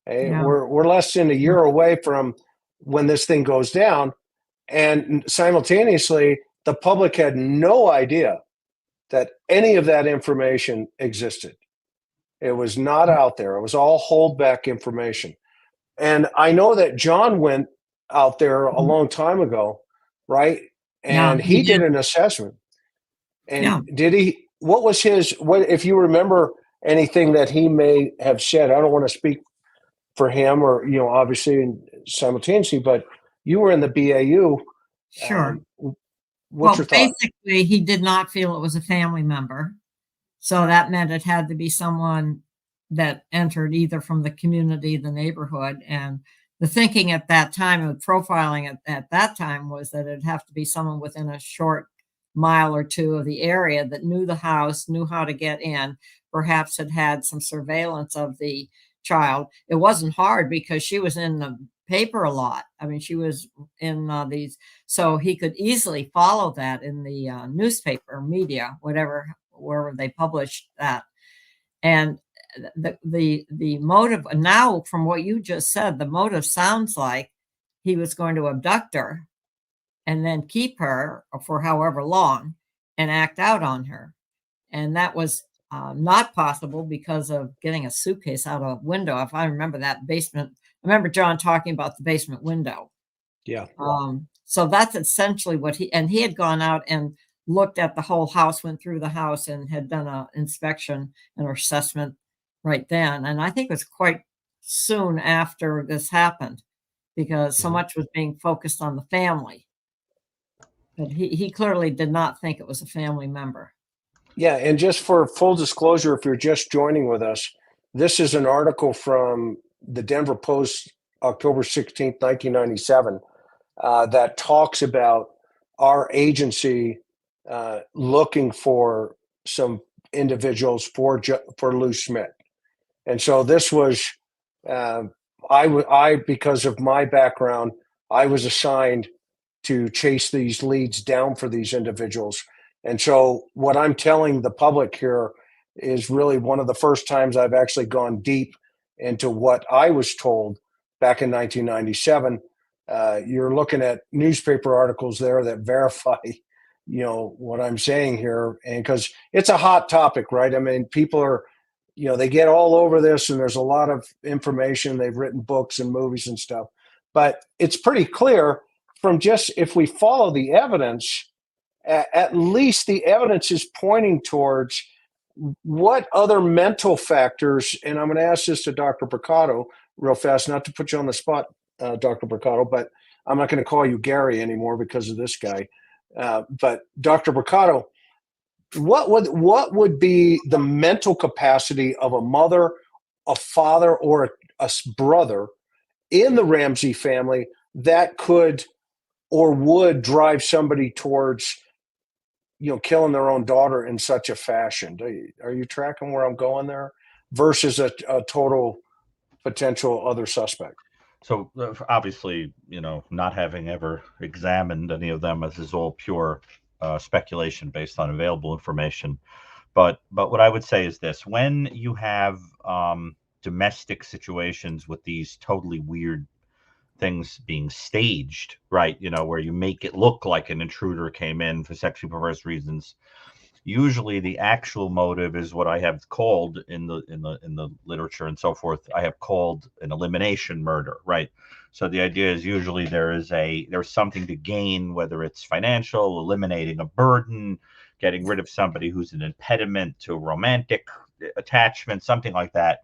Okay. Yeah. We're less than a year away from when this thing goes down. And simultaneously, the public had no idea that any of that information existed. It was not out there. It was all holdback information. And I know that John went out there a long time ago, right? And Yeah, he did an assessment. And did he, what if you remember anything that he may have said? I don't want to speak for him or, obviously simultaneously, but you were in the BAU. Sure. What's your thought? Basically, he did not feel it was a family member. So that meant it had to be someone that entered either from the community, the neighborhood. And the thinking at that time of profiling at that time was that it'd have to be someone within a short mile or two of the area that knew the house, knew how to get in, perhaps had some surveillance of the child. It wasn't hard because she was in the paper a lot. I mean, she was in these, so he could easily follow that in the newspaper, media, wherever they published that. And the motive now, from what you just said, the motive sounds like he was going to abduct her and then keep her for however long and act out on her. And that was not possible because of getting a suitcase out of a window. If I remember that basement, I remember John talking about the basement window. Yeah. So that's essentially what he had gone out and looked at the whole house, went through the house and had done an inspection and assessment right then. And I think it was quite soon after this happened because so much was being focused on the family. But he clearly did not think it was a family member. Yeah, and just for full disclosure, if you're just joining with us, this is an article from the Denver Post, October 16th, 1997, that talks about our agency looking for some individuals for Lou Smit. And so this was, I because of my background, I was assigned to chase these leads down for these individuals. And so what I'm telling the public here is really one of the first times I've actually gone deep into what I was told back in 1997. You're looking at newspaper articles there that verify, what I'm saying here. And because it's a hot topic, right? I mean, people are, they get all over this and there's a lot of information. They've written books and movies and stuff, but it's pretty clear from just, if we follow the evidence, at least the evidence is pointing towards what other mental factors, and I'm going to ask this to Dr. Brucato real fast, not to put you on the spot, Dr. Brucato, but I'm not going to call you Gary anymore because of this guy. But Dr. Brucato, what would be the mental capacity of a mother, a father, or a brother in the Ramsey family that could or would drive somebody towards killing their own daughter in such a fashion? Are you tracking where I'm going there versus a total potential other suspect? So obviously, not having ever examined any of them, this is all pure speculation based on available information. But what I would say is this: when you have domestic situations with these totally weird things being staged, right, where you make it look like an intruder came in for sexually perverse reasons, usually the actual motive is what I have called in the literature and so forth, I have called an elimination murder, right? So the idea is usually there's something to gain, whether it's financial, eliminating a burden, getting rid of somebody who's an impediment to romantic attachment, something like that.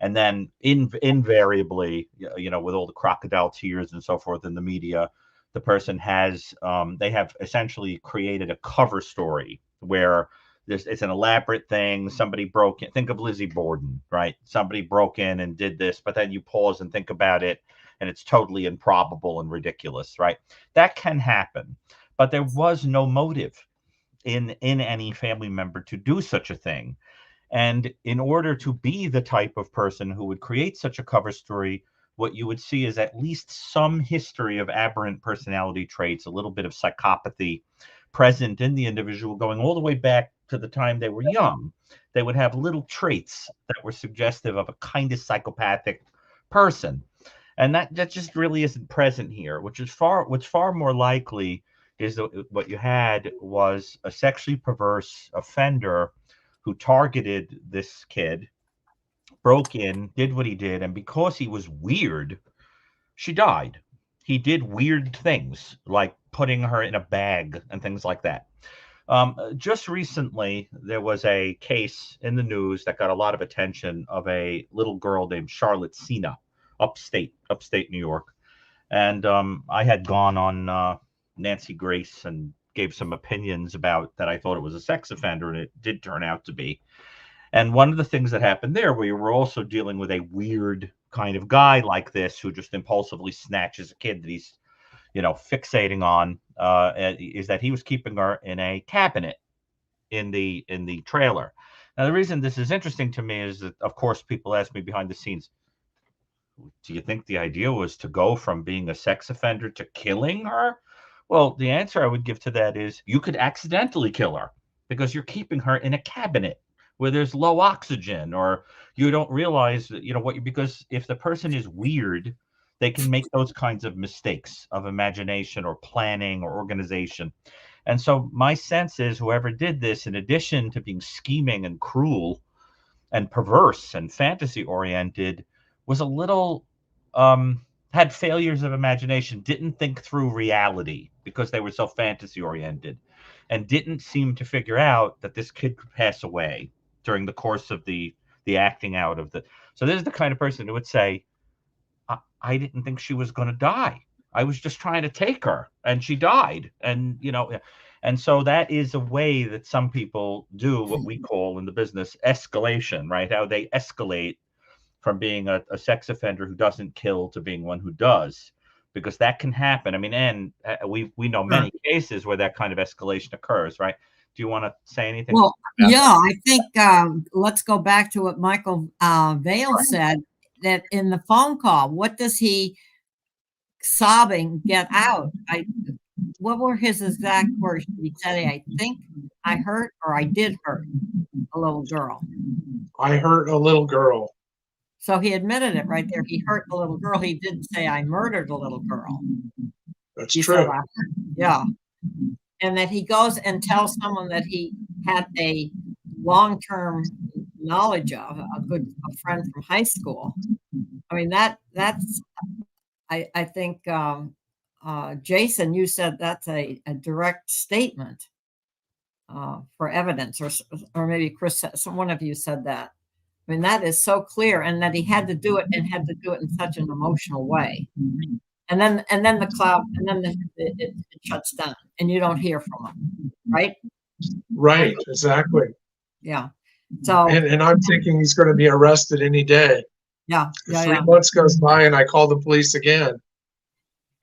And then invariably, you know, with all the crocodile tears and so forth in the media, the person has, they have essentially created a cover story where it's an elaborate thing. Somebody broke in. Think of Lizzie Borden, right? Somebody broke in and did this, but then you pause and think about it, and it's totally improbable and ridiculous, right? That can happen, but there was no motive in any family member to do such a thing. And in order to be the type of person who would create such a cover story, what you would see is at least some history of aberrant personality traits, a little bit of psychopathy present in the individual going all the way back to the time they were young. They would have little traits that were suggestive of a kind of psychopathic person. And that just really isn't present here, what's far more likely is that what you had was a sexually perverse offender who targeted this kid, broke in, did what he did, and because he was weird, she died. He did weird things like putting her in a bag and things like that. Just recently, there was a case in the news that got a lot of attention of a little girl named Charlotte Sena, upstate New York. And I had gone on Nancy Grace and gave some opinions about that. I thought it was a sex offender, and it did turn out to be. And one of the things that happened there, we were also dealing with a weird kind of guy like this who just impulsively snatches a kid that he's, you know, fixating on, is that he was keeping her in a cabinet in the trailer. Now, the reason this is interesting to me is that, of course, people ask me behind the scenes, do you think the idea was to go from being a sex offender to killing her? Well, the answer I would give to that is you could accidentally kill her because you're keeping her in a cabinet where there's low oxygen, or you don't realize, you know, because if the person is weird, they can make those kinds of mistakes of imagination or planning or organization. And so my sense is whoever did this, in addition to being scheming and cruel and perverse and fantasy oriented, was a little, had failures of imagination, didn't think through reality because they were so fantasy oriented, and didn't seem to figure out that this kid could pass away during the course of the acting out of the. So this is the kind of person who would say, I didn't think she was going to die. I was just trying to take her and she died. And, you know, and so that is a way that some people do what we call in the business escalation, right? How they escalate from being a sex offender who doesn't kill to being one who does, because that can happen. I mean, and we know many cases where that kind of escalation occurs, right? Do you want to say anything? Well, yeah, I think let's go back to what Michael Vail said, that in the phone call, what does he sobbing get out? What were his exact words? He said, I think I hurt, or I did hurt a little girl. I hurt a little girl. So he admitted it right there. He hurt a little girl. He didn't say I murdered a little girl. That's He true. said, yeah. And that he goes and tells someone that he had a long-term knowledge of, a friend from high school. I mean, that's I think Jason, you said that's a direct statement for evidence, or maybe Chris, one of you said that. I mean, that is so clear, and that he had to do it, and had to do it in such an emotional way. And then the cloud, and then it shuts down, and you don't hear from him, right? Right, exactly. Yeah. So and I'm thinking he's going to be arrested any day. yeah. 3 months goes by, and I call the police again.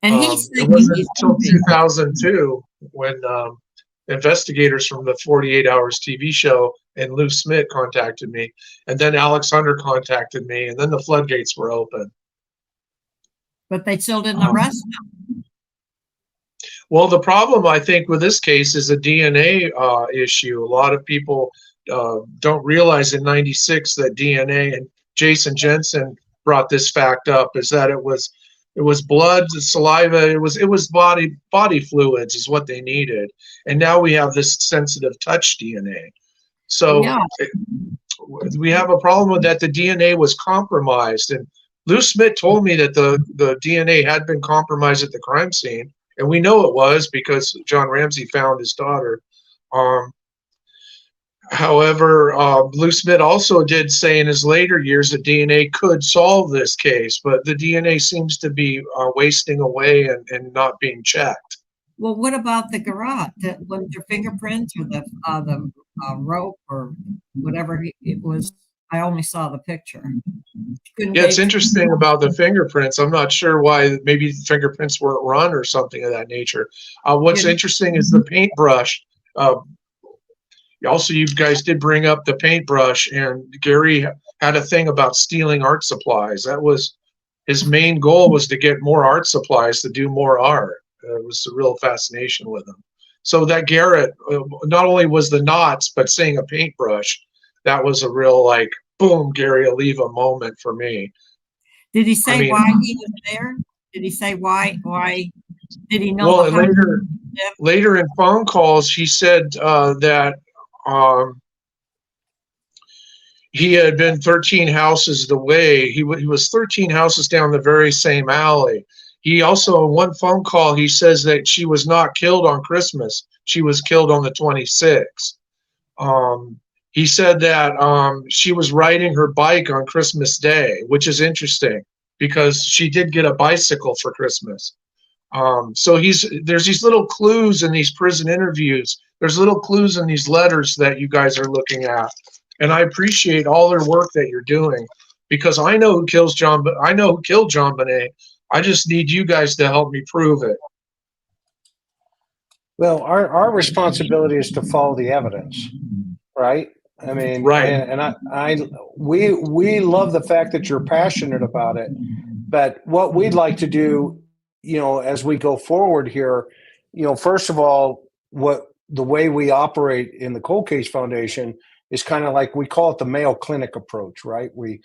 And he's it thinking wasn't he's until 2002 when investigators from the 48 Hours TV show and Lou Smit contacted me, and then Alex Hunter contacted me, and then the floodgates were open. But they still didn't arrest him. Well, the problem, I think, with this case is a DNA issue. A lot of people don't realize in '96 that DNA, and Jason Jensen brought this fact up, is that it was blood, saliva, it was body fluids is what they needed. And now we have this sensitive touch DNA. So Yeah. we have a problem with that. The DNA was compromised, and Lou Smit told me that the DNA had been compromised at the crime scene, and we know it was because John Ramsey found his daughter. However, Lou Smit also did say in his later years that DNA could solve this case, but the DNA seems to be wasting away and not being checked. Well, what about the garage? Was there fingerprints or the rope or whatever it was? I only saw the picture. Couldn't Yeah, it's they- interesting about the fingerprints. I'm not sure why. Maybe the fingerprints weren't run or something of that nature. What's Yeah. interesting is the paintbrush. Also, you guys did bring up the paintbrush, and Gary had a thing about stealing art supplies. That was his main goal, was to get more art supplies to do more art. It was a real fascination with him. So that Garrett, not only was the knots, but seeing a paintbrush, that was a real like boom, Gary Oliva moment for me. Did he say I mean- why he was there? Did he say why? Why did he know? Well, the house? later in phone calls, he said that he had been 13 houses away. He was 13 houses down the very same alley. He also, in one phone call, he says that she was not killed on Christmas. She was killed on the 26th. He said that she was riding her bike on Christmas Day, which is interesting because she did get a bicycle for Christmas. So there's these little clues in these prison interviews. There's little clues in these letters that you guys are looking at. And I appreciate all their work that you're doing, because I know who killed JonBenet. I just need you guys to help me prove it. Well, our responsibility is to follow the evidence, right? I mean, Right. and we love the fact that you're passionate about it, but what we'd like to do, as we go forward here, first of all, what the way we operate in the Cold Case Foundation is kind of like, we call it the Mayo Clinic approach, right? We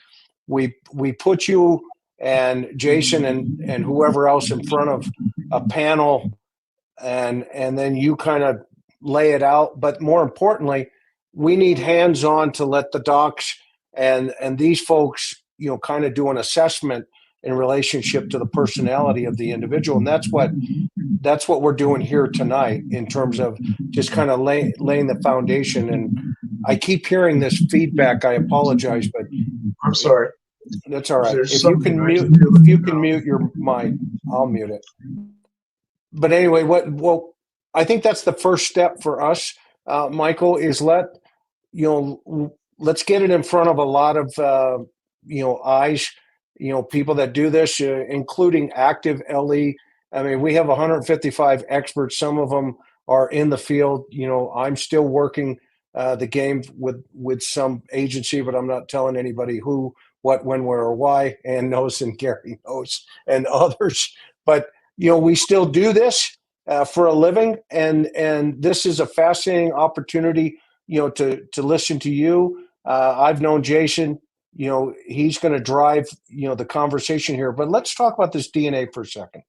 put you and Jason and whoever else in front of a panel, and then you kind of lay it out. But more importantly, we need hands-on to let the docs and these folks, kind of do an assessment in relationship to the personality of the individual. And that's what we're doing here tonight, in terms of just kind of laying the foundation. And I keep hearing this feedback. I apologize, but I'm sorry. that's all right. There's If you something can I mute, can do if you now. can mute your mic, I'll mute it. But anyway, I think that's the first step for us, Michael, is let's get it in front of a lot of, eyes, people that do this, including active LE. I mean, we have 155 experts. Some of them are in the field. I'm still working the game with some agency, but I'm not telling anybody who, what, when, where, or why. Ann knows, and Gary knows, and others. But we still do this for a living, and this is a fascinating opportunity, to listen to you. I've known Jason. He's going to drive the conversation here. But let's talk about this DNA for a second.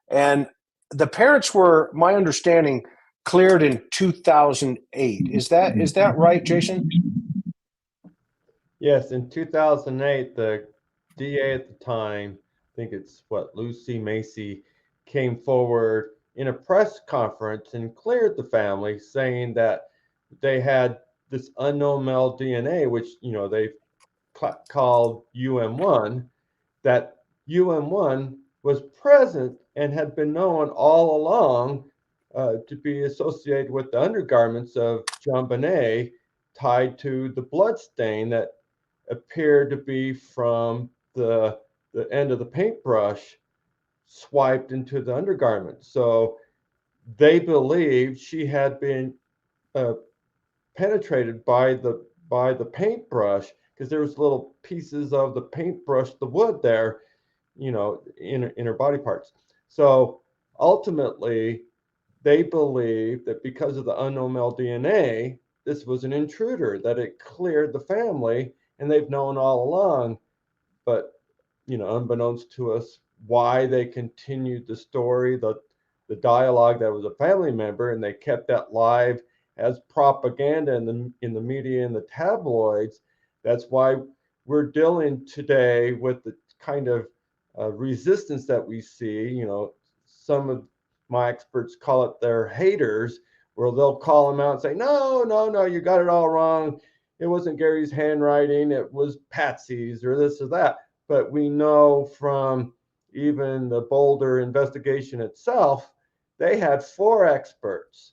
And the parents were, my understanding, cleared in 2008. Is that right, Jason? Yes, in 2008, the DA at the time, I think it's Lucy Macy, came forward in a press conference and cleared the family, saying that they had this unknown male DNA, which they called UM1, that UM1 was present and had been known all along to be associated with the undergarments of JonBenet, tied to the blood stain that appeared to be from the end of the paintbrush swiped into the undergarment. So they believed she had been penetrated by the paintbrush, because there was little pieces of the paintbrush, the wood there, in her body parts. So ultimately, they believed that because of the unknown male DNA, this was an intruder, that it cleared the family, and they've known all along. But unbeknownst to us, why they continued the story, the dialogue that was a family member, and they kept that live as propaganda in the media and the tabloids. That's why we're dealing today with the kind of resistance that we see. Some of my experts call it their haters, where they'll call him out and say, no, no, no, you got it all wrong. It wasn't Gary's handwriting. It was Patsy's or this or that. But we know from even the Boulder investigation itself, they had 4 experts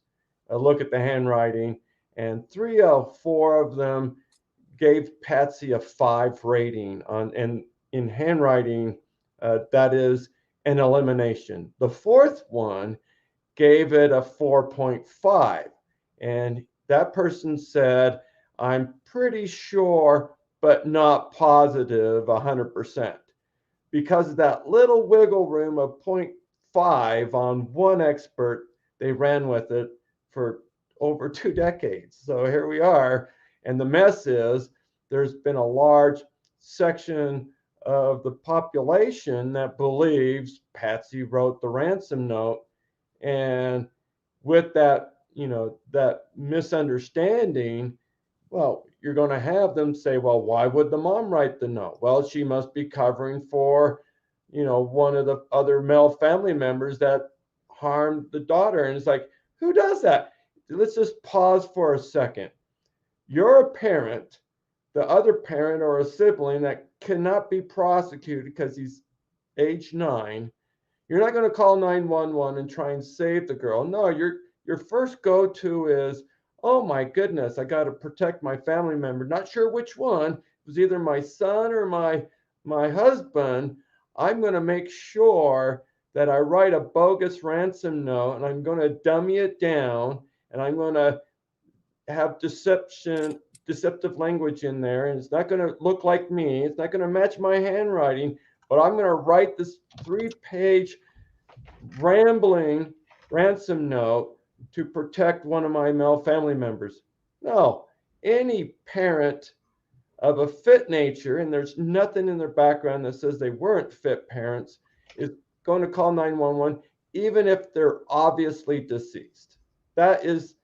look at the handwriting, and 3 of 4 of them gave Patsy a 5 rating on, and in handwriting, that is an elimination. The 4th one gave it a 4.5, and that person said, I'm pretty sure, but not positive 100%. Because of that little wiggle room of 0.5 on one expert, they ran with it for over 2 decades. So here we are. And the mess is there's been a large section of the population that believes Patsy wrote the ransom note. And with that, that misunderstanding, well, you're going to have them say, well, why would the mom write the note? Well, she must be covering for, one of the other male family members that harmed the daughter. And it's like, who does that? Let's just pause for a second. You're a parent, the other parent or a sibling that cannot be prosecuted because he's age 9. You're not going to call 911 and try and save the girl. No, your first go-to is, oh my goodness, I got to protect my family member. Not sure which one. It was either my son or my husband. I'm going to make sure that I write a bogus ransom note, and I'm going to dummy it down, and I'm going to have deceptive language in there, and it's not going to look like me. It's not going to match my handwriting, but I'm going to write this 3-page rambling ransom note to protect one of my male family members. No, any parent of a fit nature, and there's nothing in their background that says they weren't fit parents, is going to call 911, even if they're obviously deceased. That is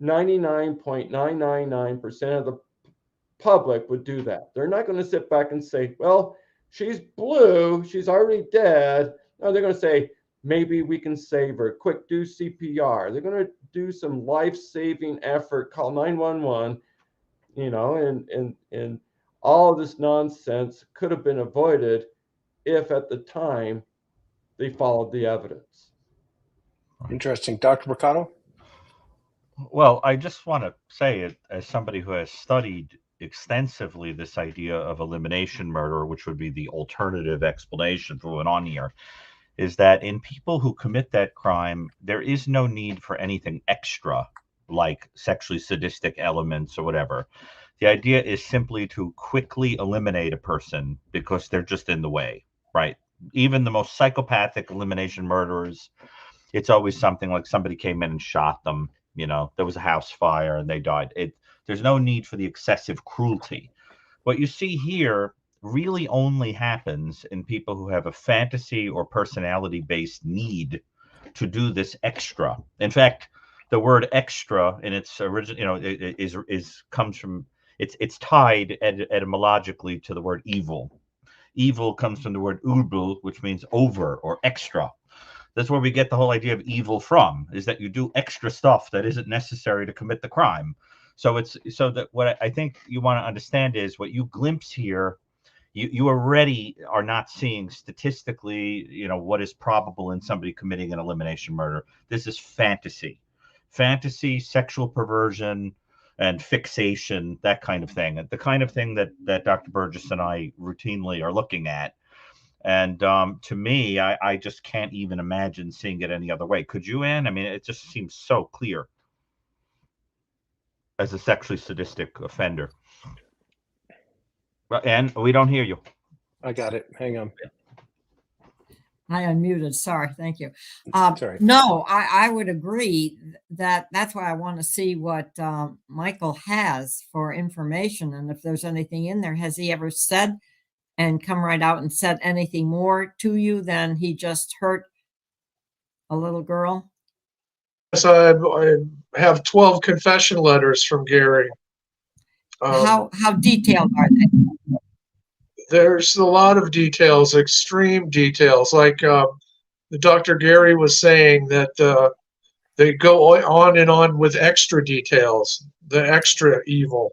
99.999% of the public would do that. They're not going to sit back and say, well, she's blue, she's already dead. No, they're going to say, maybe we can save her. Quick, do CPR. They're going to do some life-saving effort, call 911, and all of this nonsense could have been avoided if at the time they followed the evidence. Interesting. Dr. Brucato? Well, I just want to say it as somebody who has studied extensively this idea of elimination murder, which would be the alternative explanation for what went on here, is that in people who commit that crime, there is no need for anything extra like sexually sadistic elements or whatever. The idea is simply to quickly eliminate a person because they're just in the way, right? Even the most psychopathic elimination murderers, it's always something like somebody came in and shot them. There was a house fire and they died. There's no need for the excessive cruelty. What you see here really only happens in people who have a fantasy or personality-based need to do this extra. In fact, the word extra in its original, comes from, it's tied etymologically to the word evil. Evil comes from the word übel, which means over or extra. That's where we get the whole idea of evil from, is that you do extra stuff that isn't necessary to commit the crime. So that what I think you want to understand is what you glimpse here, you already are not seeing statistically, what is probable in somebody committing an elimination murder. This is fantasy, sexual perversion, and fixation, that kind of thing. The kind of thing that Dr. Burgess and I routinely are looking at. And to me, I just can't even imagine seeing it any other way. Could you, Ann? I mean, it just seems so clear as a sexually sadistic offender. Ann, we don't hear you. I got it. Hang on. I unmuted. Sorry. Thank you. Sorry. No, I would agree that's why I want to see what Michael has for information. And if there's anything in there, has he ever said and come right out and said anything more to you than he just hurt a little girl? Yes, I have 12 confession letters from Gary. How detailed are they? There's a lot of details, extreme details. Like Dr. Gary was saying that they go on and on with extra details, the extra evil.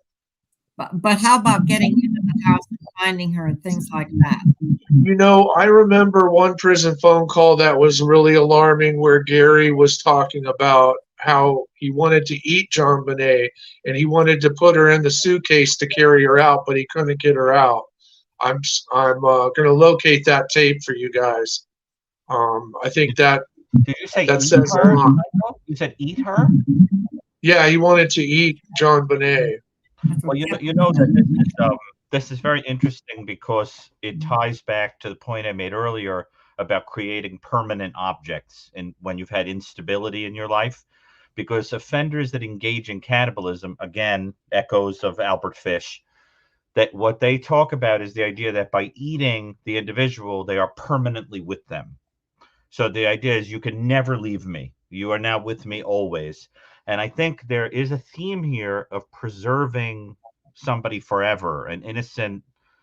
But how about getting into the house and finding her and things like that? You know, I remember one prison phone call that was really alarming where Gary was talking about how he wanted to eat JonBenet and he wanted to put her in the suitcase to carry her out, but he couldn't get her out. I'm going to locate that tape for you guys. I think that Did you say that eat says a her? lot. You said eat her? Yeah, he wanted to eat JonBenet. Well, you know that this is very interesting because it ties back to the point I made earlier about creating permanent objects and when you've had instability in your life. Because offenders that engage in cannibalism, again, echoes of Albert Fish, that what they talk about is the idea that by eating the individual, they are permanently with them. So the idea is you can never leave me. You are now with me always. And I think there is a theme here of preserving somebody forever, an innocent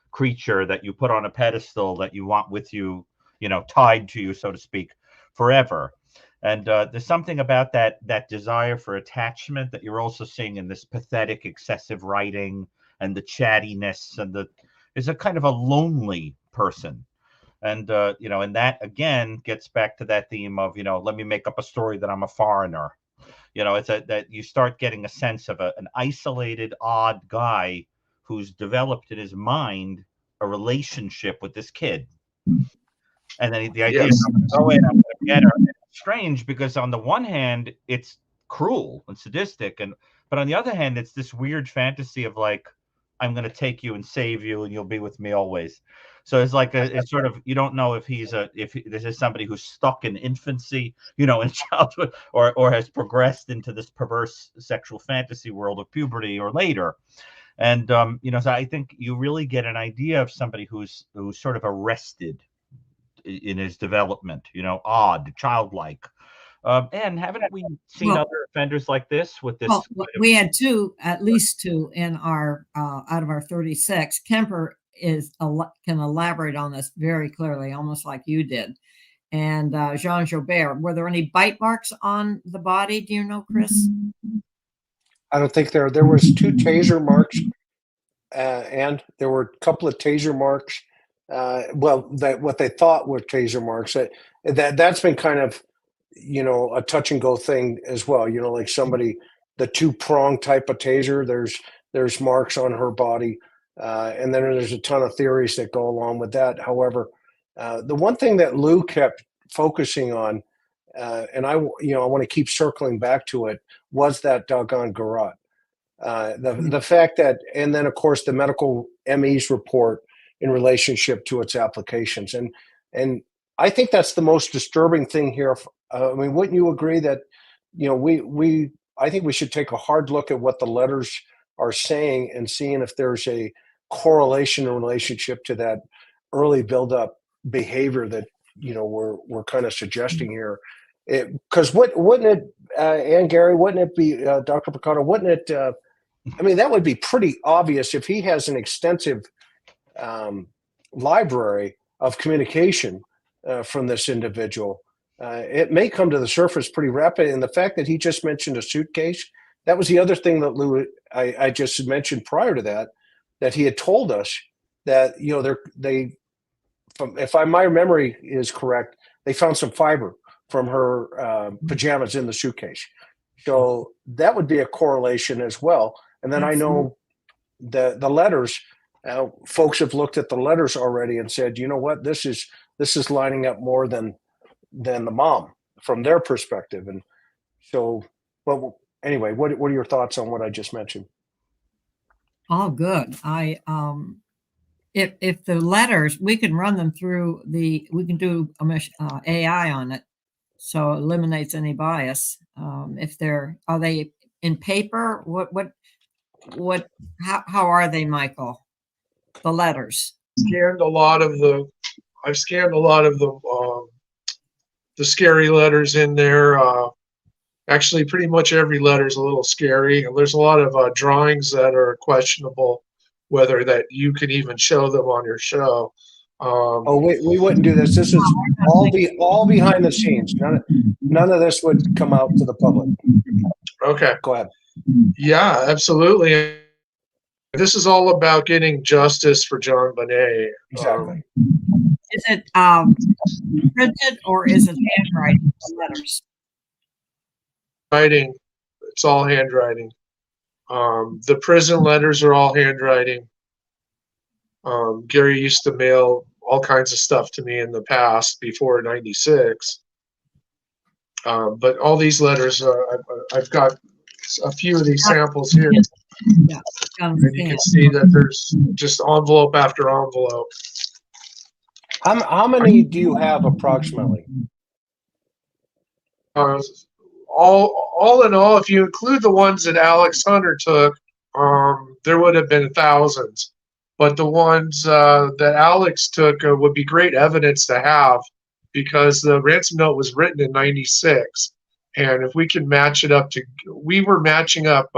creature that you put on a pedestal that you want with you, tied to you, so to speak, forever. And there's something about that desire for attachment that you're also seeing in this pathetic, excessive writing and the chattiness and is a kind of a lonely person. And, and that, again, gets back to that theme of, let me make up a story that I'm a foreigner. It's that you start getting a sense of an isolated, odd guy who's developed in his mind a relationship with this kid. And then the idea is, I'm going to go in, I'm going to get her. And it's strange because on the one hand, it's cruel and sadistic. But on the other hand, it's this weird fantasy of like, I'm going to take you and save you and you'll be with me always. So it's like it's sort of, you don't know if this is somebody who's stuck in infancy, in childhood, or has progressed into this perverse sexual fantasy world of puberty or later. And, so I think you really get an idea of somebody who's sort of arrested in his development, odd, childlike. And haven't we seen other offenders like this with this? Well, we had at least two in our out of our 36. Kemper can elaborate on this very clearly, almost like you did. And Jean Jobert, were there any bite marks on the body? Do you know, Chris? I don't think there was 2 taser marks, and there were a couple of taser marks. What they thought were taser marks. That's been kind of, a touch and go thing as well. Like somebody, the 2-prong type of taser. There's marks on her body, and then there's a ton of theories that go along with that. However, the one thing that Lou kept focusing on, and I want to keep circling back to it, was that doggone garrote. The fact that, and then of course the medical ME's report in relationship to its applications, and I think that's the most disturbing thing here. I mean, wouldn't you agree that I think we should take a hard look at what the letters are saying and seeing if there's a correlation in relationship to that early buildup behavior that we're kind of suggesting here. Because wouldn't it, and Gary, wouldn't it be, Dr. Brucato, wouldn't it? I mean, that would be pretty obvious if he has an extensive library of communication from this individual. It may come to the surface pretty rapidly. And the fact that he just mentioned a suitcase, that was the other thing that Lou, I just mentioned prior to that he had told us that, if my memory is correct, they found some fiber from her pajamas in the suitcase. So that would be a correlation as well. And then I know the letters, folks have looked at the letters already and said, you know what, this is lining up more than the mom from their perspective. And so, well, anyway, what are your thoughts on what I just mentioned? Oh, good. If the letters, we can run them through we can do AI on it, so it eliminates any bias. Are they in paper? How are they, Michael? The letters. I've scanned a lot of the scary letters in there. Actually, pretty much every letter is a little scary, and there's a lot of drawings that are questionable whether that you can even show them on your show. We wouldn't do this. This is all behind the scenes. none of this would come out to the public. Okay. Go ahead. Yeah, absolutely. This is all about getting justice for JonBenet. Exactly. Is it printed or is it handwriting letters? Writing, it's all handwriting. The prison letters are all handwriting. Gary used to mail all kinds of stuff to me in the past before '96. But all these letters, I've got a few of these samples here. Yeah. And you can see that there's just envelope after envelope. How many do you have approximately? All in all, if you include the ones that Alex Hunter took, there would have been thousands. But the ones that Alex took would be great evidence to have, because the ransom note was written in '96. And if we can match it up to, we were matching up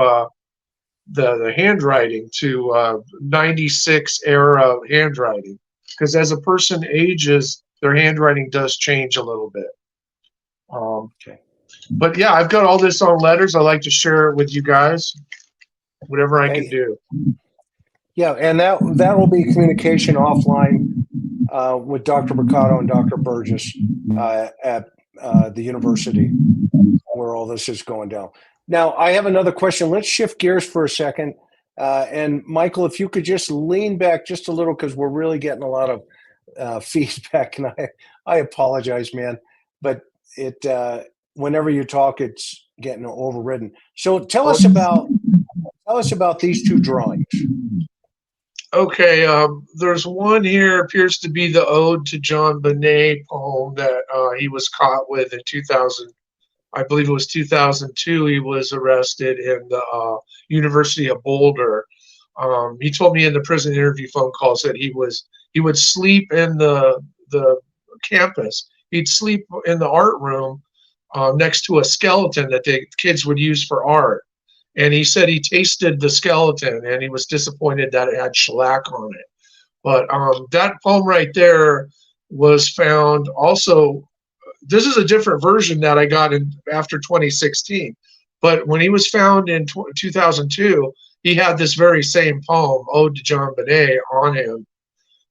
the handwriting to '96 era handwriting, because as a person ages, their handwriting does change a little bit. Okay. But yeah, I've got all this on letters. I like to share it with you guys, whatever I can do. Yeah, and that will be communication offline with Dr. Brucato and Dr. Burgess at the university where all this is going down. Now, I have another question. Let's shift gears for a second. And Michael, if you could just lean back just a little, because we're really getting a lot of feedback, and I apologize, man. But it whenever you talk, it's getting overridden. So tell us about these two drawings. Okay, there's one here, appears to be the Ode to JonBenet poem that he was caught with in 2000. I believe it was 2002. He was arrested in the University of Boulder. He told me in the prison interview phone calls that he would sleep in the campus. He'd sleep in the art room next to a skeleton that the kids would use for art. And he said he tasted the skeleton and he was disappointed that it had shellac on it. But that poem right there was found also. This is a different version that I got in after 2016. But when he was found in 2002, he had this very same poem, Ode to JonBenet, on him.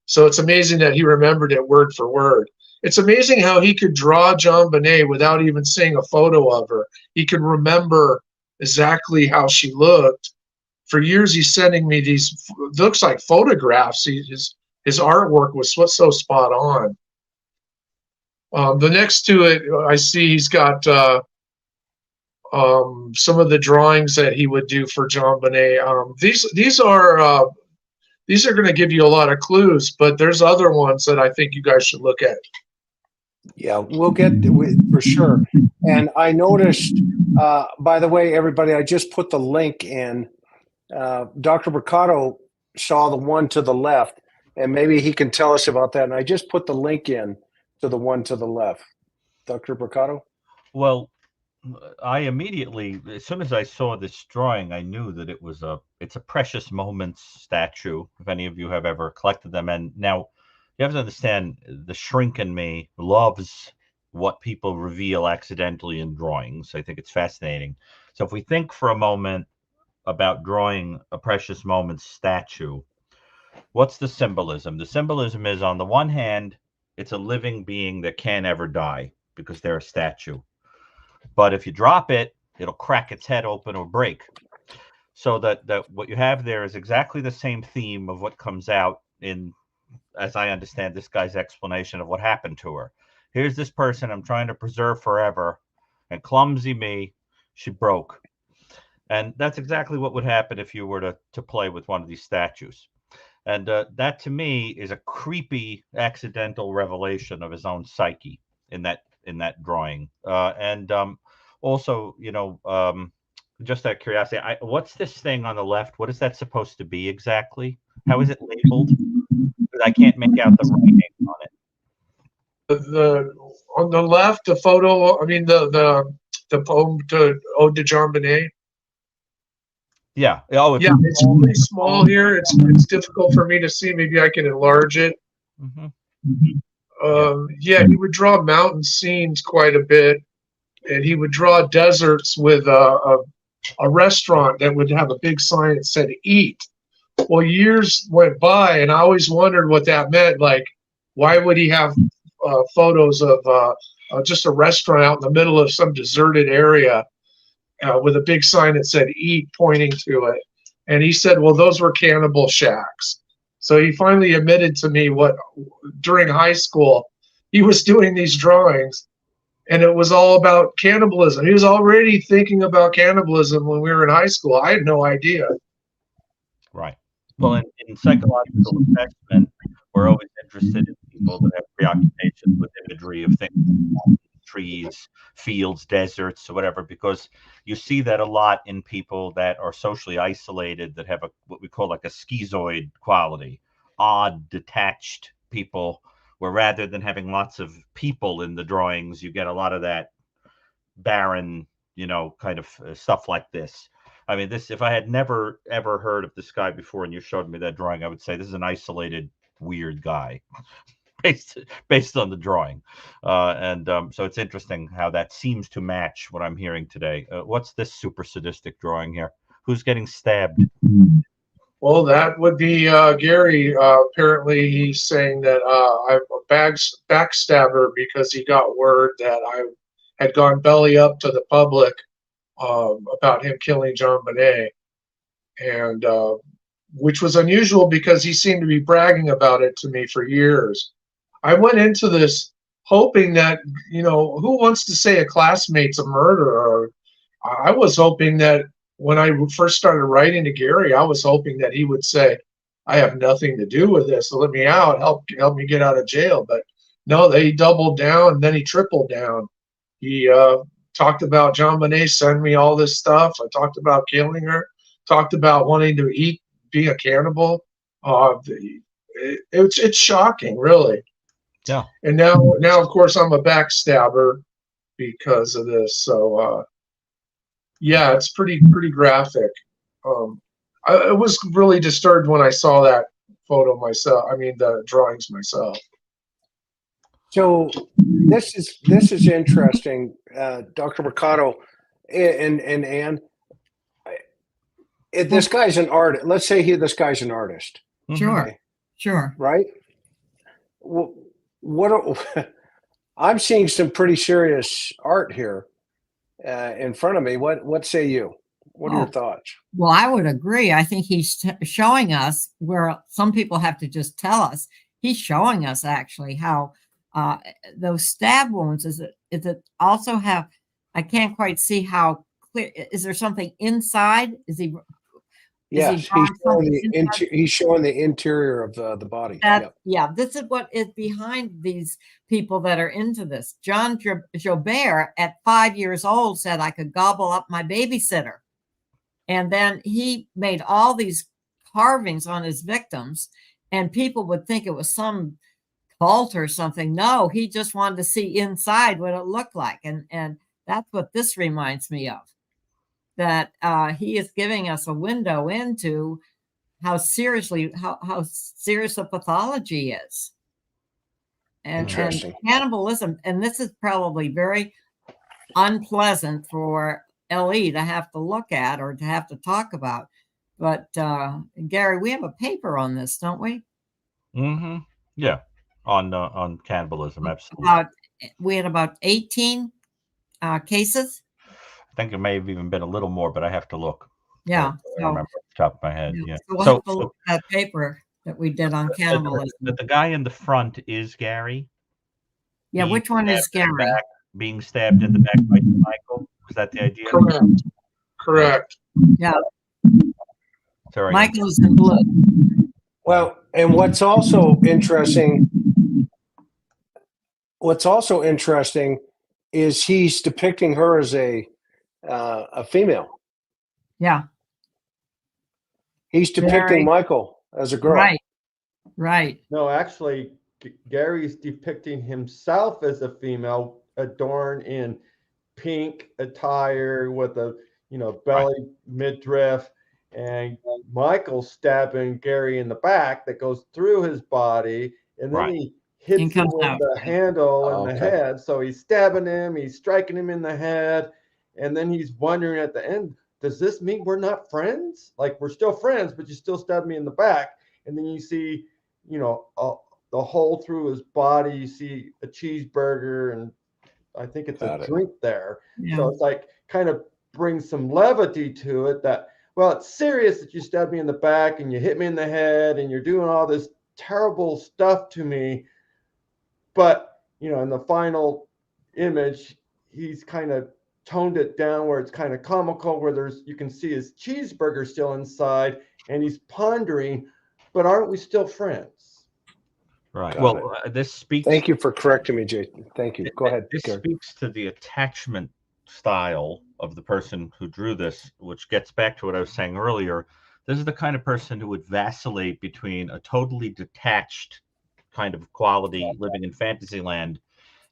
So it's amazing that he remembered it word for word. It's amazing how he could draw JonBenet without even seeing a photo of her. He could remember exactly how she looked. For years, he's sending me these, looks like photographs. His artwork was so spot on. The next to it, I see he's got some of the drawings that he would do for JonBenet. These are going to give you a lot of clues, but there's other ones that I think you guys should look at. Yeah, we'll get for sure. And I noticed, by the way, everybody, I just put the link in. Dr. Brucato saw the one to the left, and maybe he can tell us about that. And I just put the link in to the one to the left. Dr. Brucato? Well, I immediately, as soon as I saw this drawing, I knew that it's a Precious Moments statue, if any of you have ever collected them. And now you have to understand, the shrink in me loves what people reveal accidentally in drawings. I think it's fascinating. So if we think for a moment about drawing a Precious Moments statue, what's the symbolism? The symbolism is, on the one hand, it's a living being that can't ever die because they're a statue. But if you drop it, it'll crack its head open or break. So that what you have there is exactly the same theme of what comes out in, as I understand this guy's explanation of what happened to her. Here's this person I'm trying to preserve forever, and clumsy me, she broke. And that's exactly what would happen if you were to play with one of these statues. And that, to me, is a creepy accidental revelation of his own psyche in that drawing. Also, just out of curiosity, what's this thing on the left? What is that supposed to be exactly? How is it labeled? Because I can't make out the writing on it. On the left, the photo. I mean, the poem to Ode to JonBenet. Yeah. Oh, yeah, it's really small here. It's difficult for me to see. Maybe I can enlarge it. Mm-hmm. Yeah, he would draw mountain scenes quite a bit. and he would draw deserts with a restaurant that would have a big sign that said "Eat." Well, years went by, and I always wondered what that meant. Like, why would he have photos of just a restaurant out in the middle of some deserted area with a big sign that said "Eat" pointing to it? And he said, well, those were cannibal shacks. So he finally admitted to me what during high school he was doing these drawings, and it was all about cannibalism. He was already thinking about cannibalism when we were in high school. I had no idea. Right. Well, in psychological assessment, we're always interested in people that have preoccupations with imagery of things, trees, fields, deserts, or whatever, because you see that a lot in people that are socially isolated, that have what we call like a schizoid quality, odd, detached people, where rather than having lots of people in the drawings, you get a lot of that barren, kind of stuff like this. I mean, if I had never, ever heard of this guy before and you showed me that drawing, I would say this is an isolated, weird guy based on the drawing. So it's interesting how that seems to match what I'm hearing today. What's this super sadistic drawing here? Who's getting stabbed? Well, that would be Gary. Apparently, he's saying that I'm a backstabber because he got word that I had gone belly up to the public about him killing JonBenet, and which was unusual because he seemed to be bragging about it to me for years. I went into this hoping that, who wants to say a classmate's a murderer? I was hoping that when I first started writing to Gary, I was hoping that he would say, I have nothing to do with this. So let me out, help me get out of jail. But no, they doubled down, and then he tripled down. He talked about JonBenet sending me all this stuff. I talked about killing her, talked about wanting to eat, being a cannibal. It's shocking, really. Yeah. And now of course I'm a backstabber because of this. So yeah, it's pretty graphic. I was really disturbed when I saw that photo myself. I mean, the drawings myself. So this is interesting, Dr. Brucato and Ann. This guy's an artist. Let's say this guy's an artist. Sure. Okay. Sure. Right? I'm seeing some pretty serious art here in front of me. What say you? What are your thoughts? Well, I would agree. I think he's showing us where some people have to just tell us. He's showing us actually how those stab wounds, is it also have, I can't quite see how clear, is there something inside? Yes, he's showing the interior of the body. Yeah, this is what is behind these people that are into this. John JonBenet at 5 years old said I could gobble up my babysitter. And then he made all these carvings on his victims, and people would think it was some cult or something. No, he just wanted to see inside what it looked like. And that's what this reminds me of. That he is giving us a window into how serious the pathology is. And cannibalism, and this is probably very unpleasant for LE to have to look at or to have to talk about. But Gary, we have a paper on this, don't we? Mm-hmm. Yeah, on cannibalism, absolutely. We had about 18 cases. I think it may have even been a little more, but I have to look. Yeah, I remember off the top of my head. Yeah. So we'll have to look at that paper that we did on cannibalism. The guy in the front is Gary. Yeah, which one is Gary? Being stabbed in the back by Michael. Was that the idea? Correct. Yeah. Sorry. Michael's in blue. Well, and what's also interesting is he's depicting her as a female. Yeah. He's depicting Michael as a girl. Right. No, actually, Gary's depicting himself as a female adorned in pink attire with a belly midriff, and Michael stabbing Gary in the back that goes through his body, and then hits And him comes with out. the handle in the Okay. head. So he's stabbing him, he's striking him in the head, and then he's wondering at the end, does this mean we're not friends? Like, we're still friends, but you still stabbed me in the back. And then you see, you know, the hole through his body. You see a cheeseburger, and I think it's Got a it. drink there. Yeah. So it's like kind of brings some levity to it that, well, it's serious that you stabbed me in the back and you hit me in the head and you're doing all this terrible stuff to me. But, you know, in the final image, he's kind of toned it down where it's kind of comical, where you can see his cheeseburger still inside, and he's pondering, but aren't we still friends? Right. Got Well, this speaks. Thank you for correcting me, Jason. Thank you. Go ahead, This Gary. speaks to the attachment style of the person who drew this, which gets back to what I was saying earlier. This is the kind of person who would vacillate between a totally detached kind of quality living in fantasy land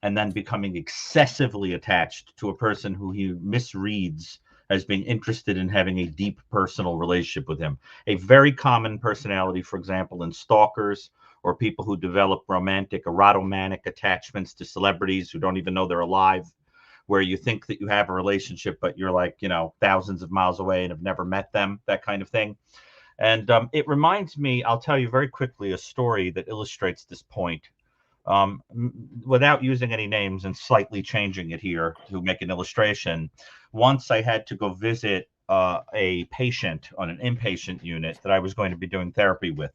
and then becoming excessively attached to a person who he misreads as being interested in having a deep personal relationship with him. A very common personality, for example, in stalkers or people who develop romantic, erotomanic attachments to celebrities who don't even know they're alive, where you think that you have a relationship, but you're like, you know, thousands of miles away and have never met them, that kind of thing. And it reminds me, I'll tell you very quickly, a story that illustrates this point. Without using any names and slightly changing it here to make an illustration, once I had to go visit a patient on an inpatient unit that I was going to be doing therapy with.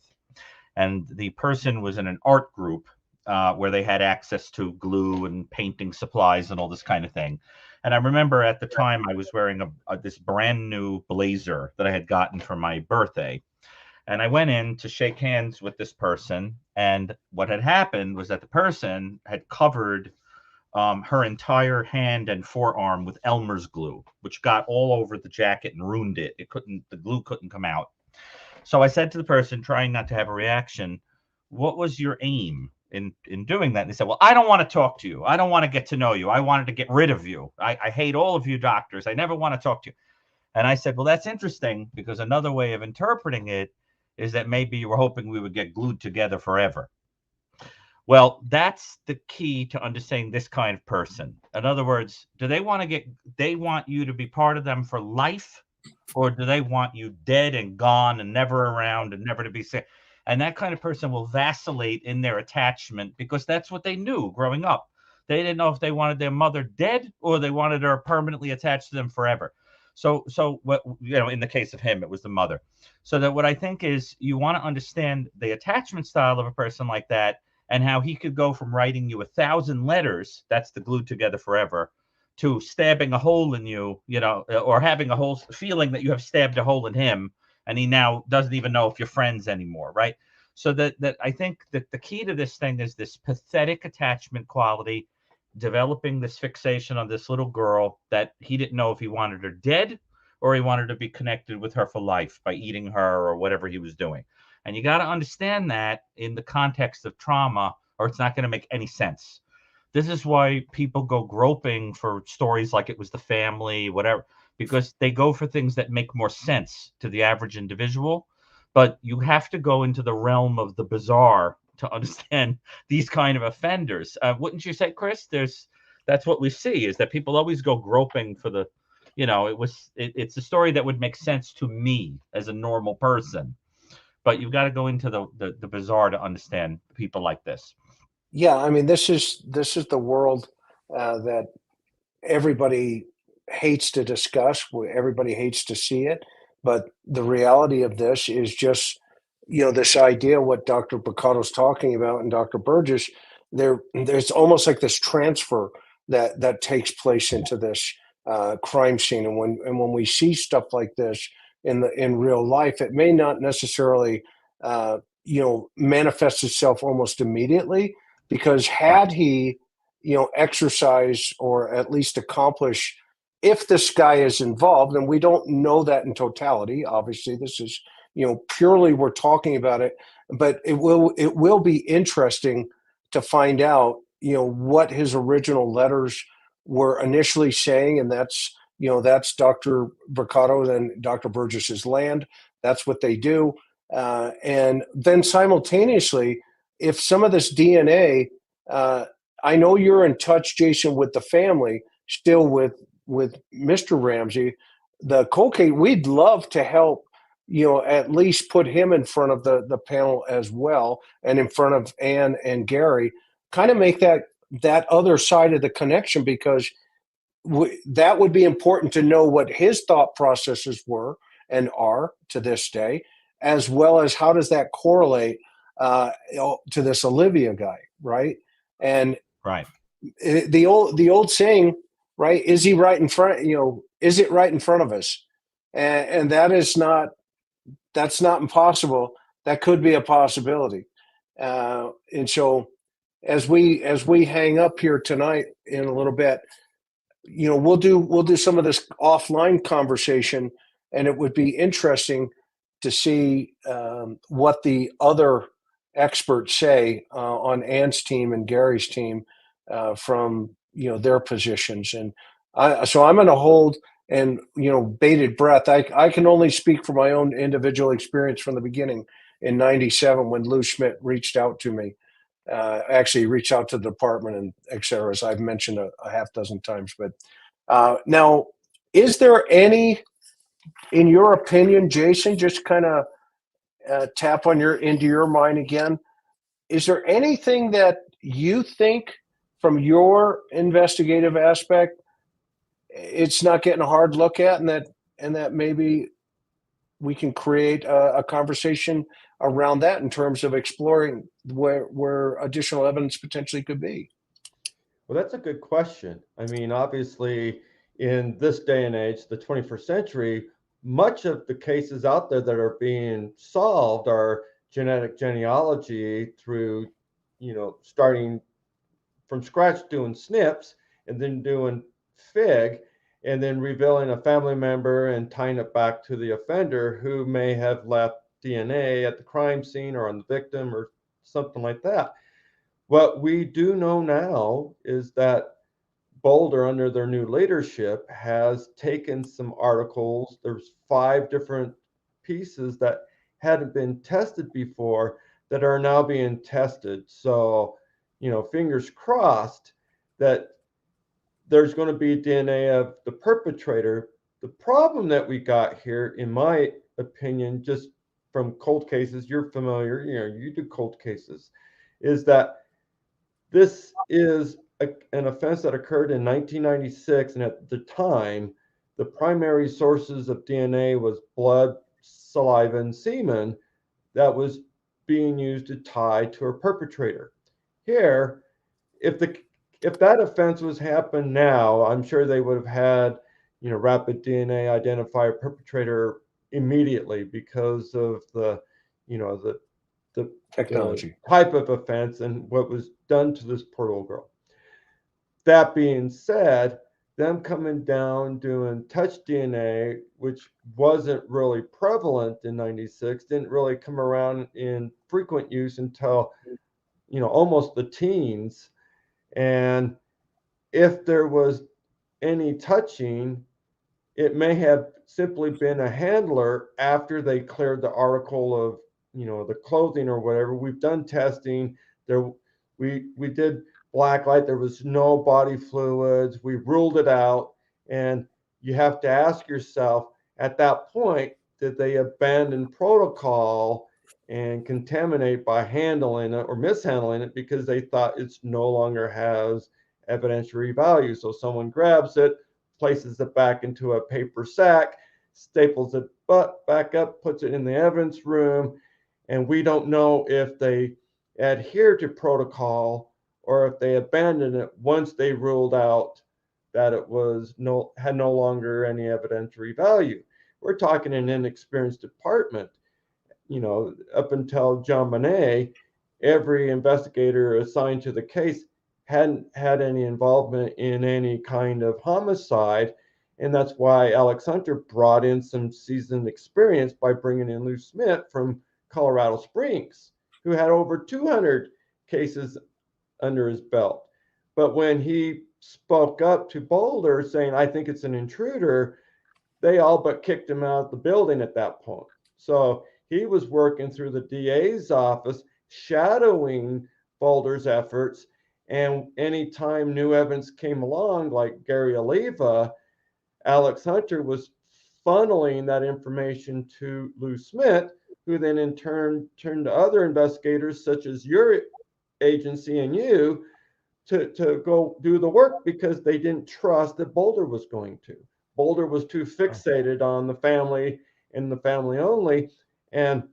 And the person was in an art group where they had access to glue and painting supplies and all this kind of thing. And I remember at the time I was wearing this brand new blazer that I had gotten for my birthday. And I went in to shake hands with this person. And what had happened was that the person had covered her entire hand and forearm with Elmer's glue, which got all over the jacket and ruined it. The glue couldn't come out. So I said to the person, trying not to have a reaction, what was your aim in doing that? And they said, well, I don't want to talk to you. I don't want to get to know you. I wanted to get rid of you. I hate all of you doctors. I never want to talk to you. And I said, well, that's interesting, because another way of interpreting it is that maybe you were hoping we would get glued together forever. Well, that's the key to understanding this kind of person. In other words, they want you to be part of them for life, or do they want you dead and gone and never around and never to be seen? And that kind of person will vacillate in their attachment because that's what they knew growing up. They didn't know if they wanted their mother dead or they wanted her permanently attached to them forever. So what, you know, in the case of him, it was the mother. So that what I think is you want to understand the attachment style of a person like that and how he could go from writing you 1,000 letters, that's the glued together forever, to stabbing a hole in you, you know, or having a whole feeling that you have stabbed a hole in him, and he now doesn't even know if you're friends anymore, right? So that I think that the key to this thing is this pathetic attachment quality, developing this fixation on this little girl that he didn't know if he wanted her dead or he wanted to be connected with her for life by eating her or whatever he was doing. And you got to understand that in the context of trauma, or it's not going to make any sense. This is why people go groping for stories like It Was the Family, whatever, because they go for things that make more sense to the average individual. But you have to go into the realm of the bizarre to understand these kind of offenders. Wouldn't you say, Chris? That's what we see, is that people always go groping for the, you know, it's a story that would make sense to me as a normal person. But you've got to go into the bizarre to understand people like this. Yeah, I mean, this is the world that everybody hates to discuss. Everybody hates to see it, but the reality of this is just, you know, this idea what Dr. Brucato's talking about and Dr. Burgess. There's almost like this transfer that takes place into this crime scene, and when we see stuff like this in real life, it may not necessarily manifest itself almost immediately. Because had he, you know, exercise or at least accomplish, if this guy is involved, and we don't know that in totality, obviously this is, you know, purely we're talking about it, but it will be interesting to find out, you know, what his original letters were initially saying, and that's, you know, that's Dr. Brucato and Dr. Burgess's land. That's what they do, and then simultaneously, if some of this DNA, I know you're in touch, Jason, with the family, still with Mr. Ramsey, the cold case, we'd love to help, at least put him in front of the panel as well, and in front of Ann and Gary, kind of make that other side of the connection, because that would be important to know what his thought processes were and are to this day, as well as how does that correlate to this Olivia guy, right? And Right. the old saying, right? Is he right in front? Is it right in front of us? And that's not impossible. That could be a possibility. And so, as we hang up here tonight in a little bit, we'll do some of this offline conversation, and it would be interesting to see what the other experts say on Ann's team and Gary's team from their positions. And so I'm going to hold and bated breath. I can only speak for my own individual experience from the beginning in '97 when Lou Smit reached out to me. Actually reached out to the department and et cetera, as I've mentioned a half dozen times. But now, is there any, in your opinion, Jason, just kind of tap into your mind again, is there anything that you think from your investigative aspect it's not getting a hard look at, and that maybe we can create a conversation around that in terms of exploring where additional evidence potentially could be? Well, that's a good question. I mean, obviously, in this day and age, the 21st century, much of the cases out there that are being solved are genetic genealogy through, starting from scratch, doing SNPs, and then doing FIG, and then revealing a family member and tying it back to the offender who may have left DNA at the crime scene or on the victim or something like that. What we do know now is that Boulder, under their new leadership, has taken some articles. There's 5 different pieces that hadn't been tested before that are now being tested. So, fingers crossed that there's going to be DNA of the perpetrator. The problem that we got here, in my opinion, just from cold cases, you're familiar, you do cold cases, is that this is an offense that occurred in 1996, and at the time, the primary sources of DNA was blood, saliva, and semen that was being used to tie to a perpetrator. Here, if that offense was happened now, I'm sure they would have had, rapid DNA identify a perpetrator immediately because of the Technology. Type of offense and what was done to this poor little girl. That being said, them coming down doing touch DNA, which wasn't really prevalent in '96, didn't really come around in frequent use until, almost the teens. And if there was any touching, it may have simply been a handler after they cleared the article of, the clothing or whatever. We've done testing there. We did black light. There was no body fluids. We ruled it out. And you have to ask yourself at that point, did they abandon protocol and contaminate by handling it or mishandling it because they thought it's no longer has evidentiary value? So someone grabs it, places it back into a paper sack, staples it back up, puts it in the evidence room, and we don't know if they adhere to protocol or if they abandoned it once they ruled out that it had no longer any evidentiary value. We're talking an inexperienced department. Up until JonBenet, every investigator assigned to the case hadn't had any involvement in any kind of homicide. And that's why Alex Hunter brought in some seasoned experience by bringing in Lou Smit from Colorado Springs, who had over 200 cases under his belt. But when he spoke up to Boulder saying, I think it's an intruder, they all but kicked him out of the building at that point. So he was working through the DA's office, shadowing Boulder's efforts. And anytime new evidence came along, like Gary Oliva, Alex Hunter was funneling that information to Lou Smit, who then in turn turned to other investigators such as your agency and you to go do the work, because they didn't trust that Boulder was going to. Boulder was too fixated on the family and the family only. And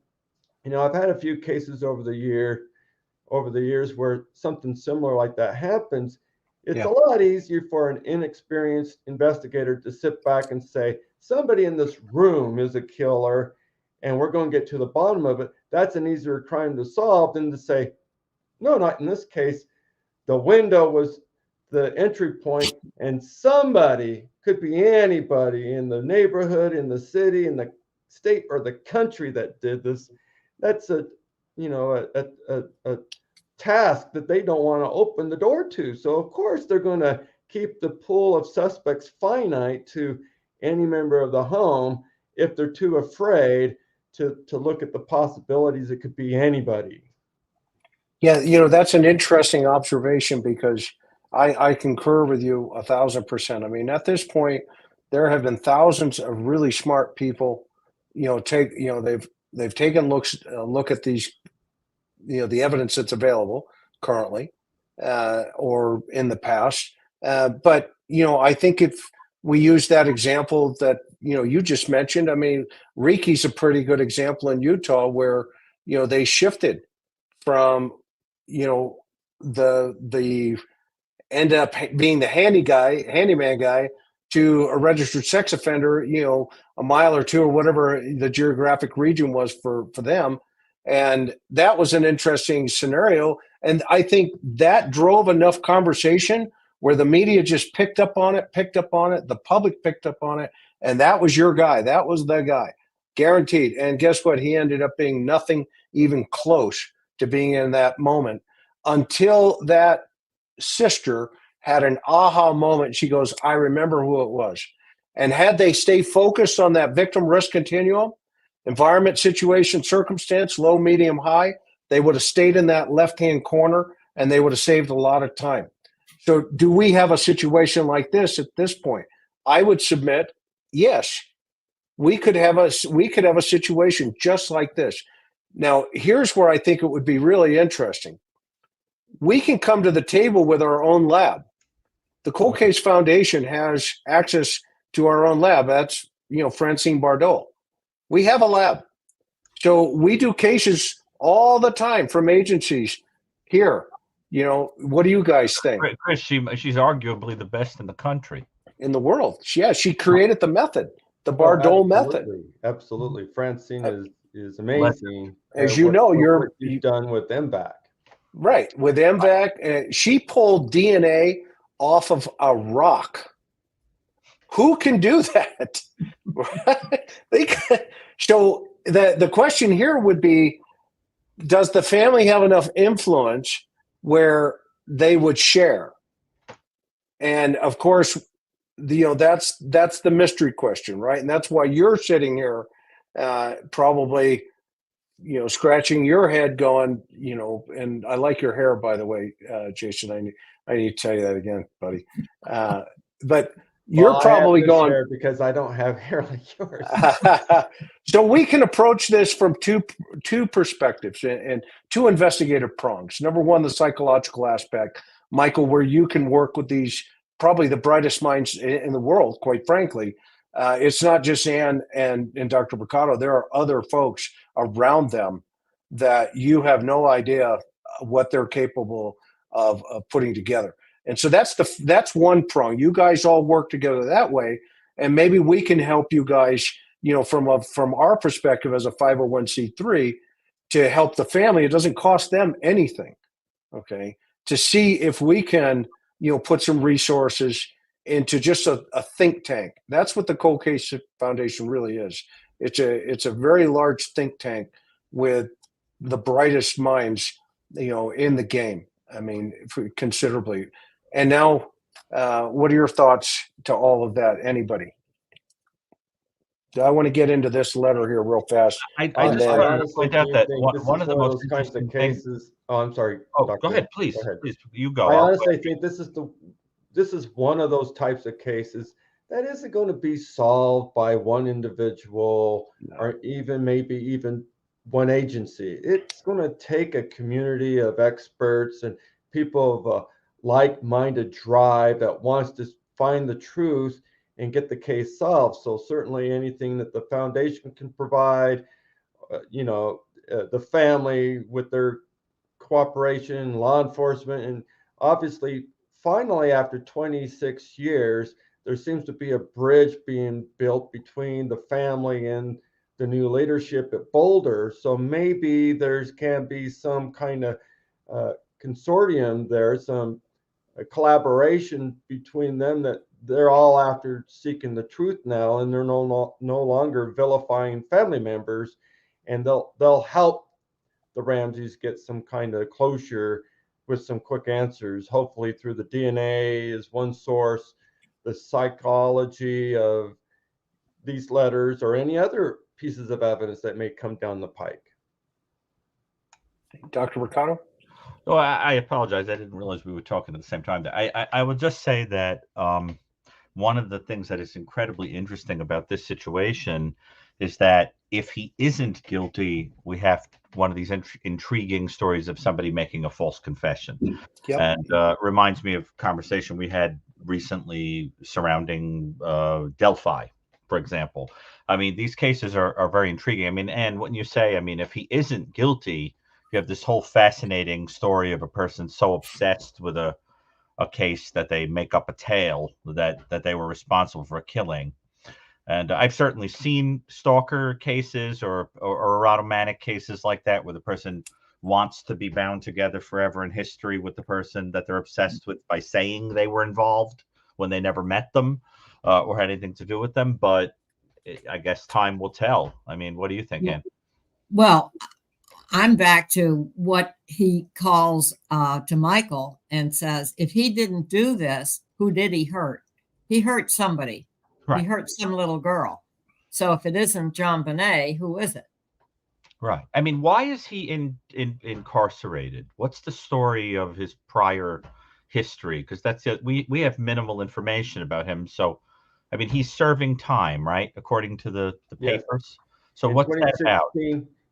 I've had a few cases over the years where something similar like that happens. It's a lot easier for an inexperienced investigator to sit back and say, somebody in this room is a killer and we're going to get to the bottom of it. That's an easier crime to solve than to say, no, not in this case. The window was the entry point, and somebody, could be anybody in the neighborhood, in the city, in the state, or the country that did this. That's a task that they don't want to open the door to. So of course they're going to keep the pool of suspects finite to any member of the home if they're too afraid to look at the possibilities. It could be anybody. Yeah, that's an interesting observation, because I concur with you 1,000%. I mean, at this point, there have been thousands of really smart people. They've taken a look at these, the evidence that's available currently or in the past. But I think if we use that example that you just mentioned, I mean, Riki's a pretty good example in Utah, where they shifted from the end up being the handyman guy, to a registered sex offender, a mile or two or whatever the geographic region was for them. And that was an interesting scenario. And I think that drove enough conversation where the media just picked up on it, the public picked up on it, and that was your guy. That was the guy, guaranteed. And guess what? He ended up being nothing even close to being in that moment, until that sister had an aha moment. She goes, I remember who it was. And had they stayed focused on that victim risk continuum, environment, situation, circumstance, low, medium, high, they would have stayed in that left-hand corner, and they would have saved a lot of time. So do we have a situation like this at this point? I would submit, yes, we could have a situation just like this. Now, here's where I think it would be really interesting. We can come to the table with our own lab. The Cold Case Foundation has access to our own lab. That's, Francine Bardot. We have a lab. So we do cases all the time from agencies here. What do you guys think? Chris, she's arguably the best in the country. In the world. Yeah, she created the method, the Bardot method. Absolutely. Francine is amazing. As you know, you've done with MVAC. Right. With MVAC, she pulled DNA off of a rock. Who can do that? So the question here would be, does the family have enough influence where they would share? And of course, that's the mystery question, right? And that's why you're sitting here probably scratching your head going, and I like your hair, by the way, Jason. I need to tell you that again, buddy. But you're probably going, because I don't have hair like yours. So we can approach this from two perspectives and two investigative prongs. Number one, the psychological aspect, Michael, where you can work with these probably the brightest minds in the world, quite frankly. It's not just Ann and Dr. Brucato. There are other folks around them that you have no idea what they're capable of putting together. And so that's one prong. You guys all work together that way, and maybe we can help you guys, from our perspective as a 501c3, to help the family. It doesn't cost them anything, okay, to see if we can, put some resources into just a think tank. That's what the Cold Case Foundation really is. It's a very large think tank with the brightest minds, in the game. I mean, considerably. And now, what are your thoughts to all of that? Anybody? I want to get into this letter here real fast. I And just then- wanted to point out that this one is of the most those kinds of interesting things. cases. Oh, I'm sorry. Oh, Doctor. go ahead, please. Go ahead. Please, you go. I I'll honestly wait. think this is one of those types of cases that isn't going to be solved by one individual or even one agency. It's going to take a community of experts and people of a like-minded drive that wants to find the truth and get the case solved. So certainly anything that the foundation can provide, the family with their cooperation, law enforcement, and obviously, finally, after 26 years, there seems to be a bridge being built between the family and the new leadership at Boulder. So maybe can be some kind of consortium there, some collaboration between them that they're all after seeking the truth now, and they're no longer vilifying family members, and they'll help the Ramseys get some kind of closure with some quick answers, hopefully through the DNA is one source, the psychology of these letters, or any other pieces of evidence that may come down the pike. Dr. Brucato? Oh, I apologize. I didn't realize we were talking at the same time. I will just say that one of the things that is incredibly interesting about this situation is that if he isn't guilty, we have one of these intriguing stories of somebody making a false confession. Yep. And reminds me of a conversation we had recently surrounding Delphi, for example. I mean, these cases are very intriguing. I mean, and when you say, I mean, if he isn't guilty, you have this whole fascinating story of a person so obsessed with a case that they make up a tale that they were responsible for a killing. And I've certainly seen stalker cases or erotomanic cases like that, where the person wants to be bound together forever in history with the person that they're obsessed with by saying they were involved when they never met them or had anything to do with them. But I guess time will tell. I mean, what do you think, Ann? Well, I'm back to what he calls to Michael and says, if he didn't do this, who did he hurt? He hurt somebody. Right. He hurt some little girl. So if it isn't JonBenet, who is it? Right. I mean, why is he incarcerated? What's the story of his prior history? Because that's it. We have minimal information about him. So, I mean, he's serving time, right? According to the papers. So what's that about?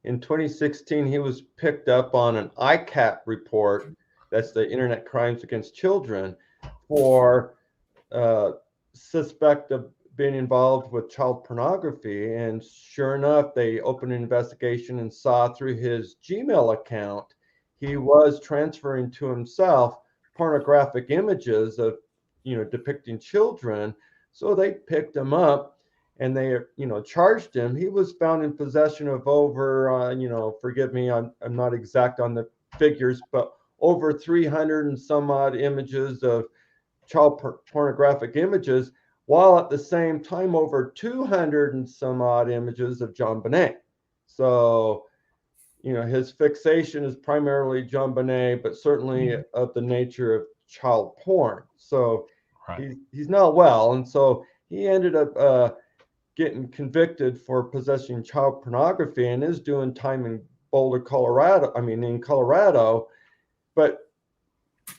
In 2016, he was picked up on an ICAP report, that's the Internet Crimes Against Children, for suspect of being involved with child pornography. And sure enough, they opened an investigation and saw through his Gmail account, he was transferring to himself pornographic images of, depicting children. So they picked him up and they, charged him. He was found in possession of over, forgive me, I'm not exact on the figures, but over 300 and some odd images of child pornographic images, while at the same time over 200 and some odd images of JonBenet. So, his fixation is primarily JonBenet, but certainly of the nature of child porn. So right. He's not well. And so he ended up getting convicted for possessing child pornography and is doing time in Boulder, Colorado. In Colorado. But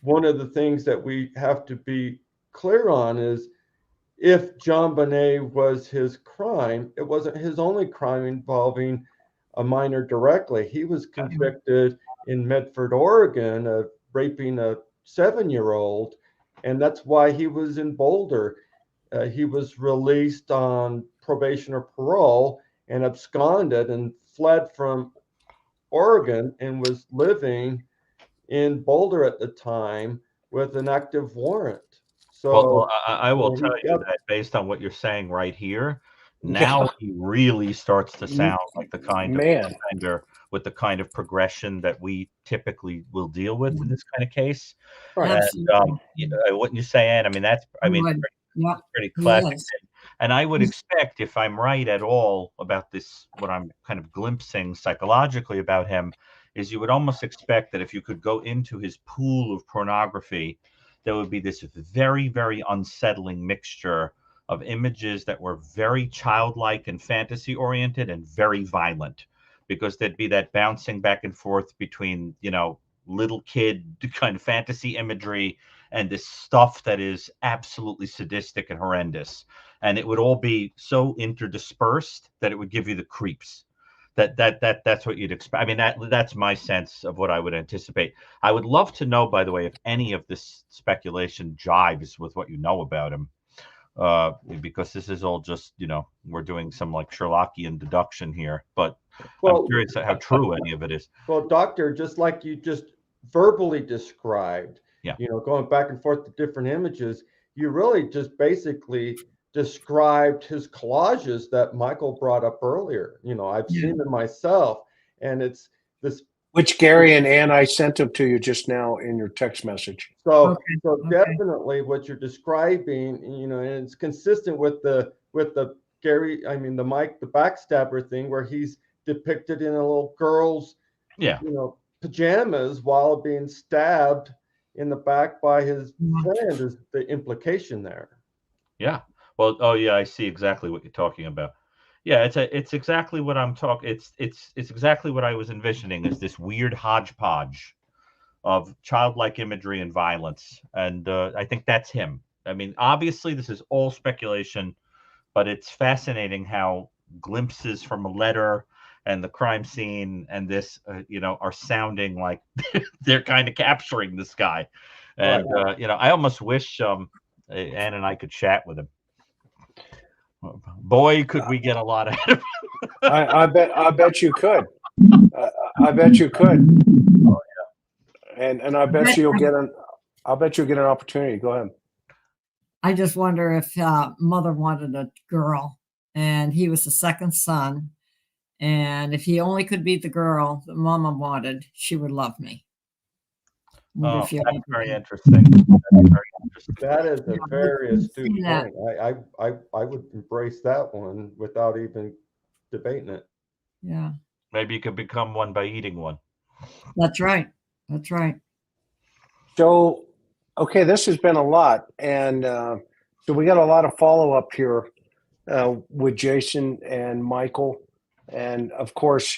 one of the things that we have to be clear on is, if JonBenet was his crime, it wasn't his only crime involving a minor directly. He was convicted in Medford, Oregon, of raping a 7-year-old, and that's why he was in Boulder. He was released on probation or parole and absconded and fled from Oregon and was living in Boulder at the time with an active warrant. So well, I will tell you that based on what you're saying right here, now he really starts to sound like the kind of offender with the kind of progression that we typically will deal with in this kind of case. Right. And wouldn't you say, Ann? That's pretty classic. And I would expect, if I'm right at all about this, what I'm kind of glimpsing psychologically about him, is you would almost expect that if you could go into his pool of pornography, there would be this very, very unsettling mixture of images that were very childlike and fantasy oriented and very violent, because there'd be that bouncing back and forth between, you know, little kid kind of fantasy imagery and this stuff that is absolutely sadistic and horrendous. And it would all be so interdispersed that it would give you the creeps. That's what you'd expect. I mean, that's my sense of what I would anticipate. I would love to know, by the way, if any of this speculation jives with what you know about him, because this is all just, you know, we're doing some like Sherlockian deduction here. But I'm curious how true any of it is. Well, Doctor, just like you just verbally described, yeah, you know, going back and forth to different images, you really just basically described his collages that Michael brought up earlier. You know, I've seen them myself, and it's this. Which Gary and Ann, I sent them to you just now in your text message. So definitely what you're describing, you know, and it's consistent with the Gary, I mean, the Mike, the backstabber thing, where he's depicted in a little girl's, you know, pajamas while being stabbed in the back by his friend, is the implication there. Yeah. Well, oh yeah, I see exactly what you're talking about. Yeah, it's exactly what I'm talking. It's exactly what I was envisioning, is this weird hodgepodge of childlike imagery and violence, and I think that's him. I mean, obviously, this is all speculation, but it's fascinating how glimpses from a letter and the crime scene and this, you know, are sounding like they're kind of capturing this guy. And you know, I almost wish Ann and I could chat with him. Boy, could we get a lot out of him. I bet you could. I bet you could. Oh, yeah. And I bet you'll get an opportunity. Go ahead. I just wonder if mother wanted a girl and he was the second son, and if he only could be the girl that mama wanted, she would love me. Oh, that's very interesting. That is a very astute point. I would embrace that one without even debating it. Yeah. Maybe you could become one by eating one. That's right. That's right. So, okay, this has been a lot. And so we got a lot of follow-up here with Jason and Michael. And of course,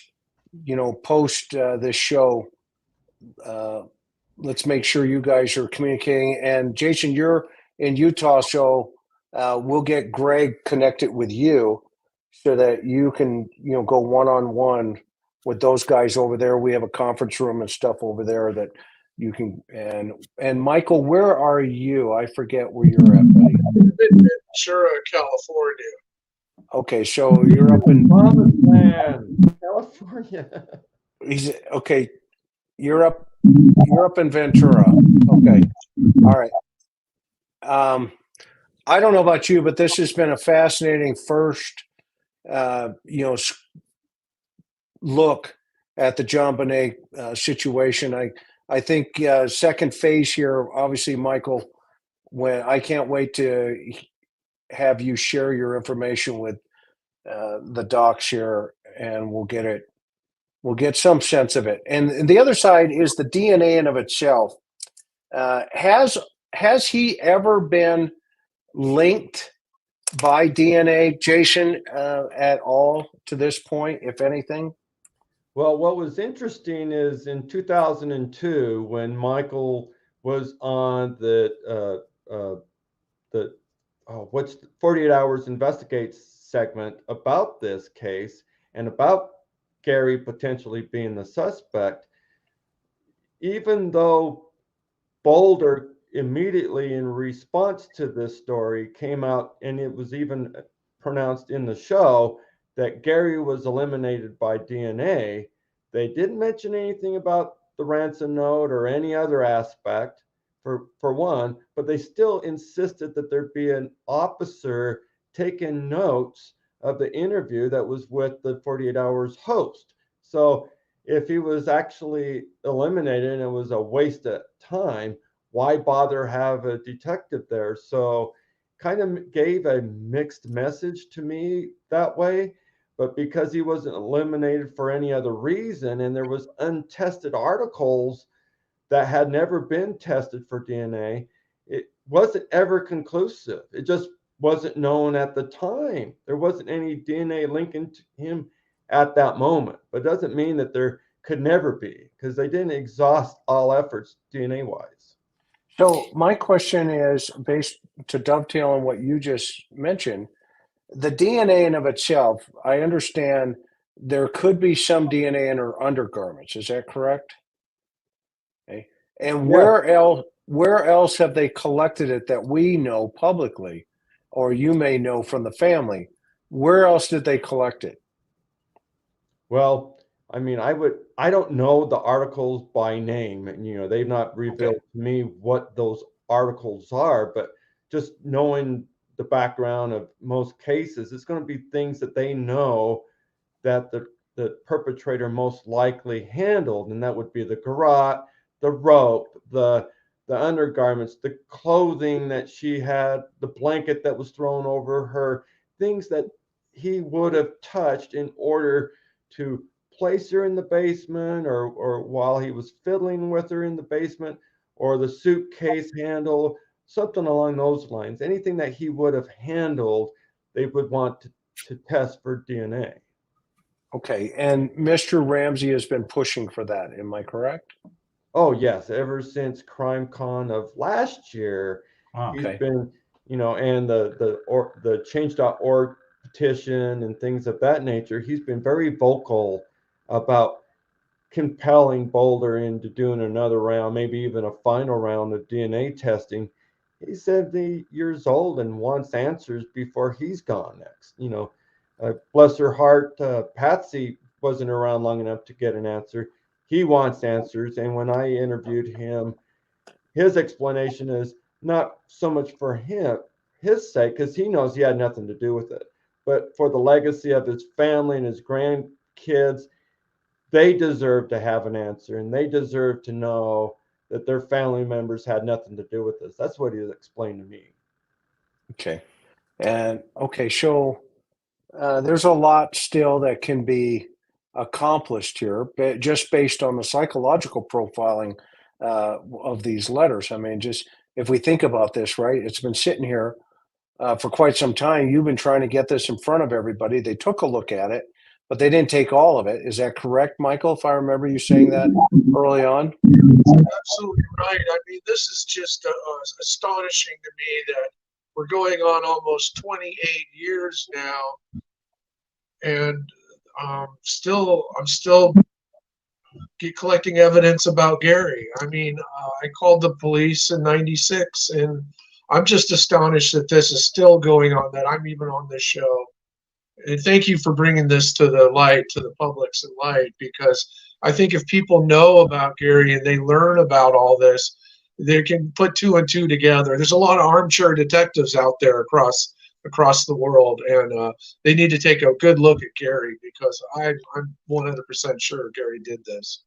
you know, post this show, let's make sure you guys are communicating. And Jason, you're in Utah, so we'll get Greg connected with you so that you can, you know, go one-on-one with those guys over there. We have a conference room and stuff over there that you can. And Michael, where are you? I forget where you're at, buddy. Ventura, California. Okay, so you're up in California. Okay. You're up in Ventura. Okay. All right. I don't know about you, but this has been a fascinating first, you know, look at the JonBenet situation. I think second phase here, obviously, Michael, when I can't wait to have you share your information with the docs here, and we'll get some sense of it. And the other side is the DNA in of itself. Has he ever been linked by DNA, Jason, at all to this point, if anything? Well, what was interesting is in 2002, when Michael was on the 48 Hours Investigates segment about this case and about Gary potentially being the suspect, even though Boulder immediately in response to this story came out, and it was even pronounced in the show that Gary was eliminated by DNA, they didn't mention anything about the ransom note or any other aspect for one, but they still insisted that there be an officer taking notes of the interview that was with the 48 Hours host. So if he was actually eliminated and it was a waste of time, why bother have a detective there? So kind of gave a mixed message to me that way. But because he wasn't eliminated for any other reason, and there was untested articles that had never been tested for DNA, it wasn't ever conclusive. It just wasn't known at the time. There wasn't any DNA linking to him at that moment, but it doesn't mean that there could never be, because they didn't exhaust all efforts DNA wise. So my question is, based to dovetail on what you just mentioned, the DNA in of itself, I understand there could be some DNA in her undergarments. Is that correct? Okay. And Yeah. where else have they collected it that we know publicly, or you may know from the family? Where else did they collect it? Well, I mean, I don't know the articles by name, and they've not revealed to me what those articles are, but just knowing the background of most cases, it's going to be things that they know that the perpetrator most likely handled, and that would be the garrote, the rope, the undergarments, the clothing that she had, the blanket that was thrown over her, things that he would have touched in order to place her in the basement, or while he was fiddling with her in the basement, or the suitcase handle, something along those lines. Anything that he would have handled, they would want to test for DNA. Okay, and Mr. Ramsey has been pushing for that. Am I correct? Oh yes, ever since CrimeCon of last year, he's Okay. been, and the change.org petition and things of that nature. He's been very vocal about compelling Boulder into doing another round, maybe even a final round of DNA testing. He's 70 years old and wants answers before he's gone next. Bless her heart, Patsy wasn't around long enough to get an answer. He wants answers. And when I interviewed him, his explanation is not so much for his sake, because he knows he had nothing to do with it, but for the legacy of his family and his grandkids. They deserve to have an answer, and they deserve to know that their family members had nothing to do with this. That's what he explained to me. Okay. And okay, so there's a lot still that can be accomplished here, but just based on the psychological profiling of these letters. I mean, just if we think about this, right? It's been sitting here for quite some time. You've been trying to get this in front of everybody. They took a look at it, but they didn't take all of it. Is that correct, Michael? If I remember you saying that early on? Absolutely right. I mean, this is just astonishing to me that we're going on almost 28 years now, and I'm still collecting evidence about Gary. I mean, I called the police in '96, and I'm just astonished that this is still going on, that I'm even on this show. And thank you for bringing this to the light, to the public's light, because I think if people know about Gary and they learn about all this, they can put two and two together. There's a lot of armchair detectives out there across the world, and they need to take a good look at Gary, because I'm 100% sure Gary did this.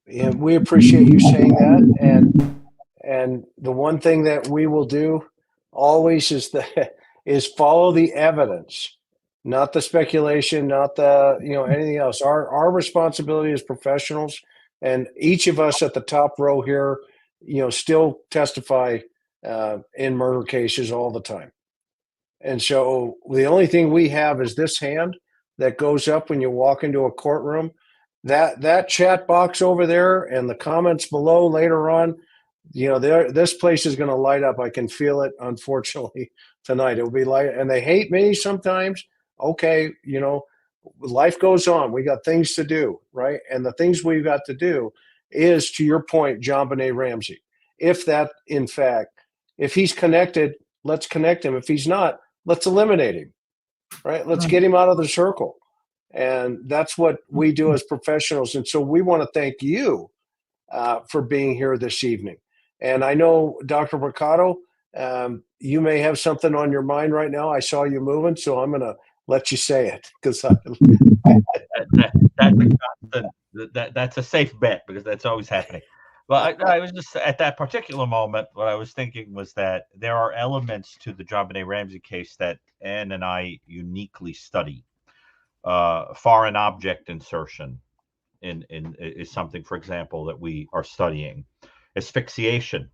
And we appreciate you saying that. And the one thing that we will do always is follow the evidence, not the speculation, not the anything else. Our responsibility as professionals, and each of us at the top row here, still testify in murder cases all the time. And so the only thing we have is this hand that goes up when you walk into a courtroom. That chat box over there and the comments below later on, this place is going to light up. I can feel it. Unfortunately, tonight it will be light, and they hate me sometimes. Okay, life goes on. We got things to do, right? And the things we've got to do is, to your point, JonBenet Ramsey. If he's connected, let's connect him. If he's not, let's eliminate him, right? Let's get him out of the circle. And that's what we do as professionals. And so we want to thank you for being here this evening. And I know, Dr. Brucato, you may have something on your mind right now. I saw you moving, so I'm going to let you say it, because that's a safe bet, because that's always happening. Well, I was just at that particular moment, what I was thinking was that there are elements to the JonBenet Ramsey case that Ann and I uniquely study. Foreign object insertion is something, for example, that we are studying. Asphyxiation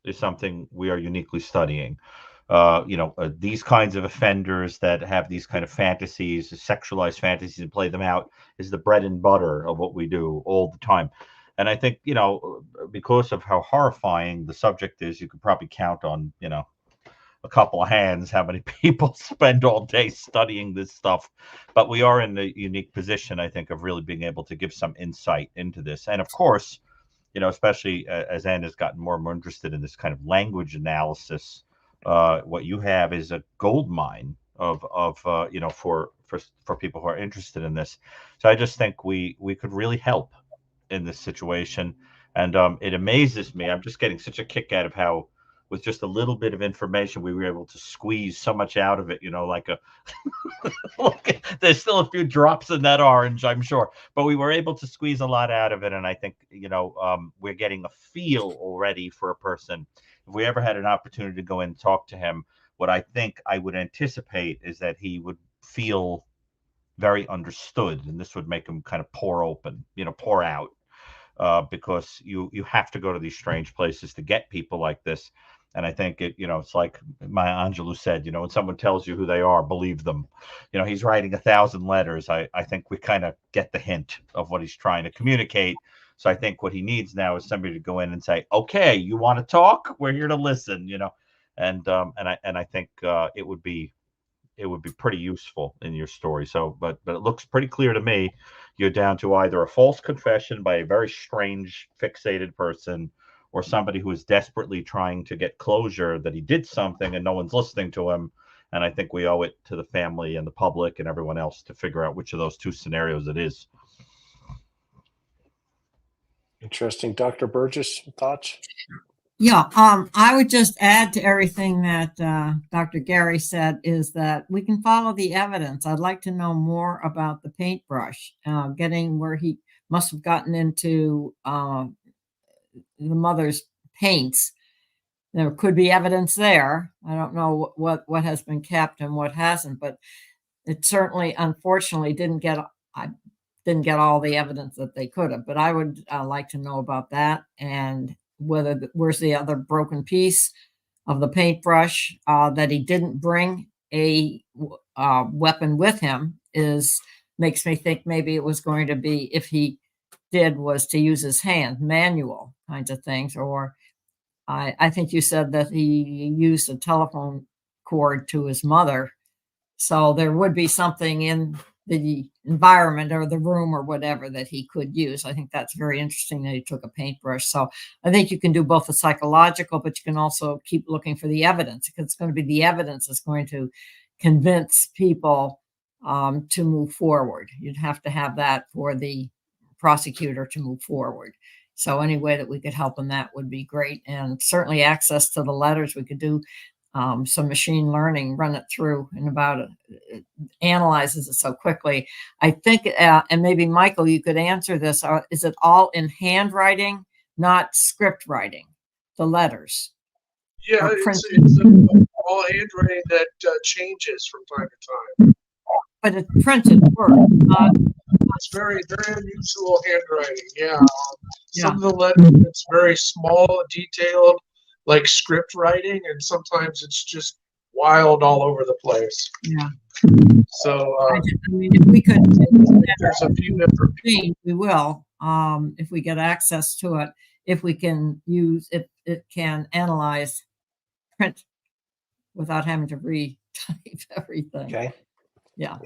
is something we are uniquely studying. these kinds of offenders that have these kind of fantasies, sexualized fantasies, and play them out is the bread and butter of what we do all the time. And I think, because of how horrifying the subject is, you could probably count on, a couple of hands how many people spend all day studying this stuff. But we are in a unique position, I think, of really being able to give some insight into this. And of course, especially as Ann has gotten more and more interested in this kind of language analysis, what you have is a gold mine of for people who are interested in this. So I just think we could really help in this situation. And it amazes me. I'm just getting such a kick out of how, with just a little bit of information, we were able to squeeze so much out of it, like there's still a few drops in that orange, I'm sure, but we were able to squeeze a lot out of it. And I think, we're getting a feel already for a person. If we ever had an opportunity to go in and talk to him, what I think I would anticipate is that he would feel very understood, and this would make him kind of pour out, because you have to go to these strange places to get people like this. And I think it's like Maya Angelou said, when someone tells you who they are, believe them. He's writing 1,000 letters. I think we kind of get the hint of what he's trying to communicate. So I think what he needs now is somebody to go in and say, okay, you want to talk? We're here to listen, and I think it would be pretty useful in your story. So, but it looks pretty clear to me you're down to either a false confession by a very strange, fixated person, or somebody who is desperately trying to get closure that he did something and no one's listening to him. And I think we owe it to the family and the public and everyone else to figure out which of those two scenarios it is. Interesting. Dr. Burgess, thoughts? Yeah, I would just add to everything that Dr. Gary said is that we can follow the evidence. I'd like to know more about the paintbrush, getting where he must have gotten into the mother's paints. There could be evidence there. I don't know what has been kept and what hasn't, but it certainly, unfortunately, didn't get all the evidence that they could have. But I would like to know about that, and where's the other broken piece of the paintbrush that he didn't bring a weapon with him makes me think maybe it was going to be, if he did, was to use his hand, manual kinds of things. Or I think you said that he used a telephone cord to his mother. So there would be something in the environment or the room or whatever that he could use. I think that's very interesting that he took a paintbrush. So I think you can do both the psychological, but you can also keep looking for the evidence, because it's going to be the evidence that's going to convince people to move forward. You'd have to have that for the prosecutor to move forward. So any way that we could help in that would be great. And certainly access to the letters. We could do some machine learning, run it through, and it analyzes it so quickly. I think, and maybe Michael, you could answer this. Is it all in handwriting, not script writing, the letters? Yeah, it's all handwriting that changes from time to time. But it's printed word, not. It's very, very unusual handwriting. Yeah. Some of the letters, it's very small, detailed, like script writing, and sometimes it's just wild all over the place. Yeah. So I mean, if we could, there's a few different things, we will. If we get access to it, if we can use it, it can analyze print without having to retype everything. Okay. Yeah.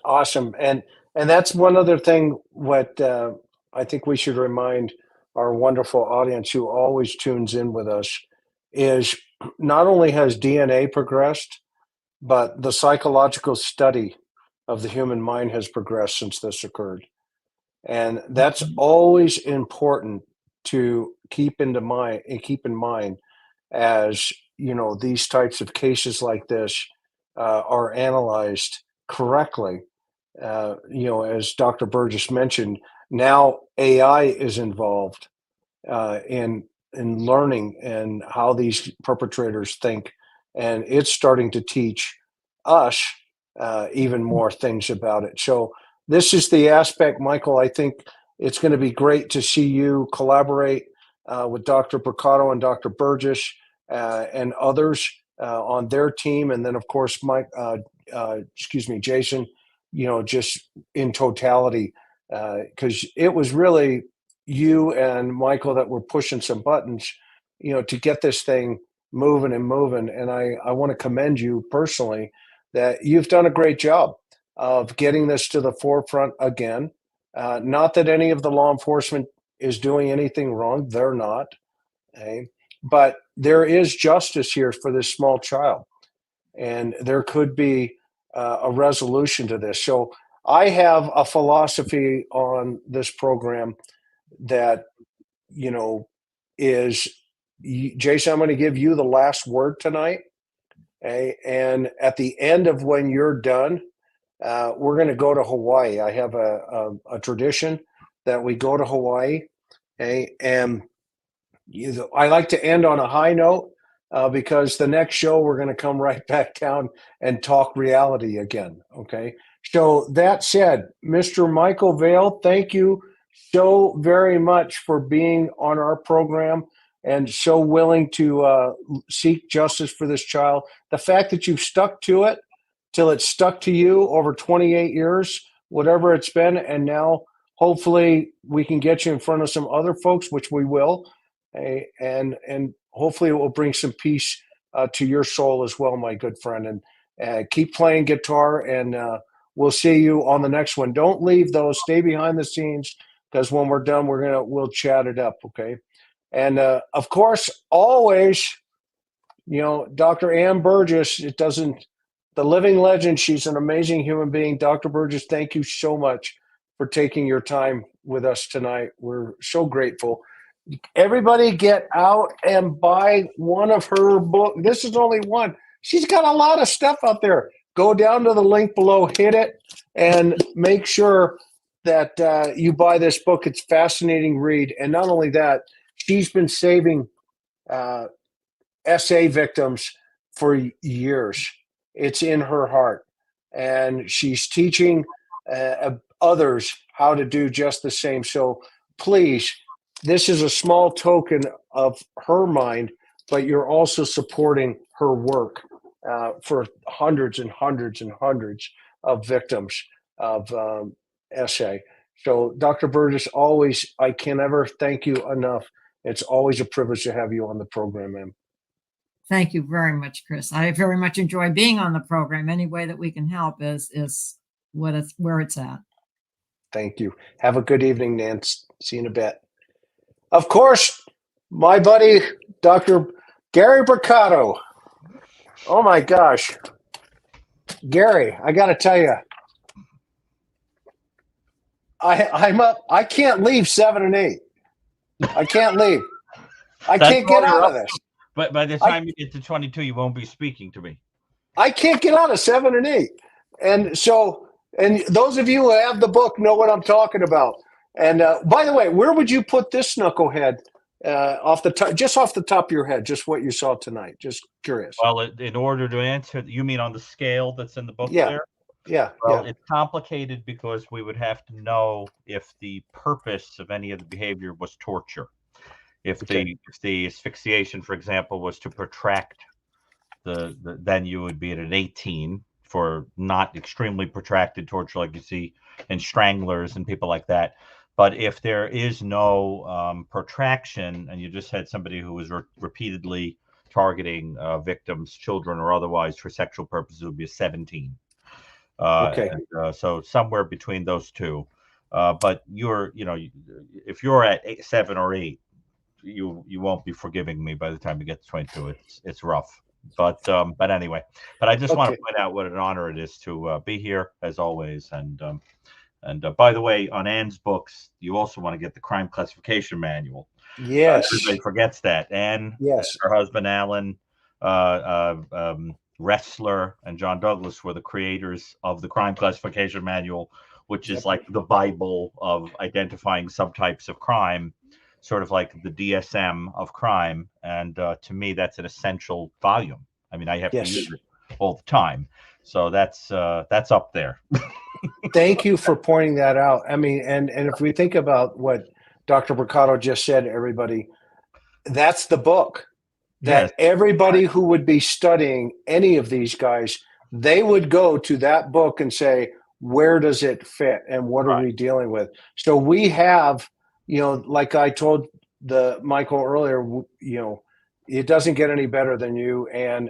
Awesome. And that's one other thing what I think we should remind our wonderful audience who always tunes in with us is not only has DNA progressed, but the psychological study of the human mind has progressed since this occurred. And that's always important to keep in mind as, these types of cases like this are analyzed correctly. As Dr. Burgess mentioned, now AI is involved in learning and how these perpetrators think, and it's starting to teach us even more things about it. So this is the aspect, Michael. I think it's going to be great to see you collaborate with Dr. Brucato and Dr. Burgess and others on their team, and then of course Jason, just in totality, because it was really you and Michael that were pushing some buttons, to get this thing moving and moving. And I want to commend you personally that you've done a great job of getting this to the forefront again. Not that any of the law enforcement is doing anything wrong. They're not. Okay? But there is justice here for this small child. And there could be a resolution to this. So I have a philosophy on this program that, is, Jason, I'm going to give you the last word tonight. Okay? And at the end of when you're done, we're going to go to Hawaii. I have a tradition that we go to Hawaii. Okay? And I like to end on a high note because the next show we're going to come right back down and talk reality again. Okay. So that said, Mr. Michael Vail, thank you so very much for being on our program and so willing to seek justice for this child. The fact that you've stuck to it till it stuck to you over 28 years, whatever it's been, and now hopefully we can get you in front of some other folks, which we will. And hopefully it will bring some peace to your soul as well, my good friend. And keep playing guitar, and we'll see you on the next one. Don't leave though. Stay behind the scenes, because when we're done, we'll chat it up, okay? And of course, always, Dr. Ann Burgess. The living legend. She's an amazing human being. Dr. Burgess, thank you so much for taking your time with us tonight. We're so grateful. Everybody get out and buy one of her books. This is only one. She's got a lot of stuff out there. Go down to the link below, hit it, and make sure that you buy this book. It's a fascinating read. And not only that, she's been saving SA victims for years. It's in her heart. And she's teaching others how to do just the same. So please, this is a small token of her mind, but you're also supporting her work for hundreds and hundreds and hundreds of victims of SA. So, Dr. Burgess, I can never thank you enough. It's always a privilege to have you on the program, ma'am. Thank you very much, Chris. I very much enjoy being on the program. Any way that we can help is where it's at. Thank you. Have a good evening, Nance. See you in a bit. Of course, my buddy, Dr. Gary Brucato. Oh my gosh. Gary, I got to tell you, I'm up. I can't leave 7 and 8. I can't leave. I can't get out of this. But by the time you get to 22, you won't be speaking to me. I can't get out of 7 and 8. And so, and those of you who have the book know what I'm talking about. And by the way, where would you put this knucklehead off the top of your head? Just what you saw tonight. Just curious. Well, in order to answer, you mean on the scale that's in the book there? Yeah. Well, it's complicated because we would have to know if the purpose of any of the behavior was torture. If the asphyxiation, for example, was to protract then you would be at an 18 for not extremely protracted torture like you see in stranglers and people like that. But if there is no protraction and you just had somebody who was repeatedly targeting victims, children or otherwise for sexual purposes, it would be a 17. So somewhere between those two. But if you're at 7 or 8, you won't be forgiving me by the time you get to 22. It's rough. But anyway, I just want to point out what an honor it is to be here as always. And by the way, on Ann's books, you also want to get the crime classification manual. Yes. Everybody forgets that. Ann, yes, her husband, Alan, Wrestler, and John Douglas were the creators of the crime classification manual, which is like the Bible of identifying subtypes of crime, sort of like the DSM of crime. And to me, that's an essential volume. I mean, I have to use it all the time. So that's up there. Thank you for pointing that out. I mean, and if we think about what Dr. Brucato just said, everybody, that's the book. that Yes. everybody who would be studying any of these guys, they would go to that book and say, where does it fit and what are we dealing with? So we have, like I told Michael earlier, it doesn't get any better than you and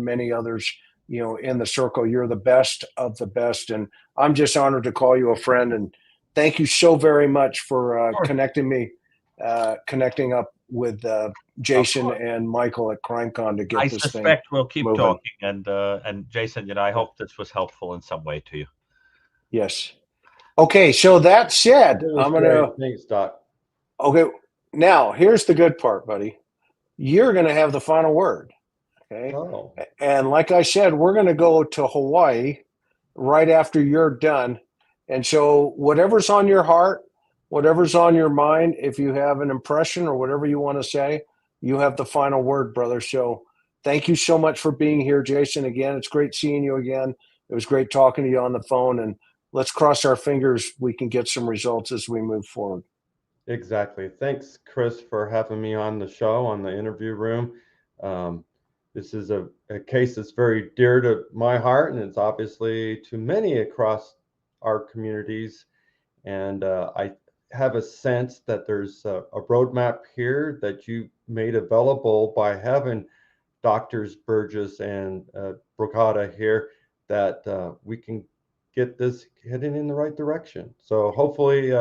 many others, in the circle. You're the best of the best. And I'm just honored to call you a friend. And thank you so very much for connecting up with Jason and Michael at CrimeCon to get I this thing. suspect we'll keep moving. talking. And Jason, I hope this was helpful in some way to you. Yes. Okay. So that said, I'm going to. Thanks, Doc. Okay. Now, here's the good part, buddy. You're going to have the final word. Okay. Oh. And like I said, we're going to go to Hawaii right after you're done. And so whatever's on your heart, whatever's on your mind, if you have an impression or whatever you want to say, you have the final word, brother. So thank you so much for being here, Jason. Again, it's great seeing you again. It was great talking to you on the phone, and let's cross our fingers we can get some results as we move forward. Exactly. Thanks, Chris, for having me on the show, on the interview room. This is a case that's very dear to my heart, and it's obviously to many across our communities. And I have a sense that there's a roadmap here that you made available by having Doctors Burgess and Brucato here, that we can get this heading in the right direction. So hopefully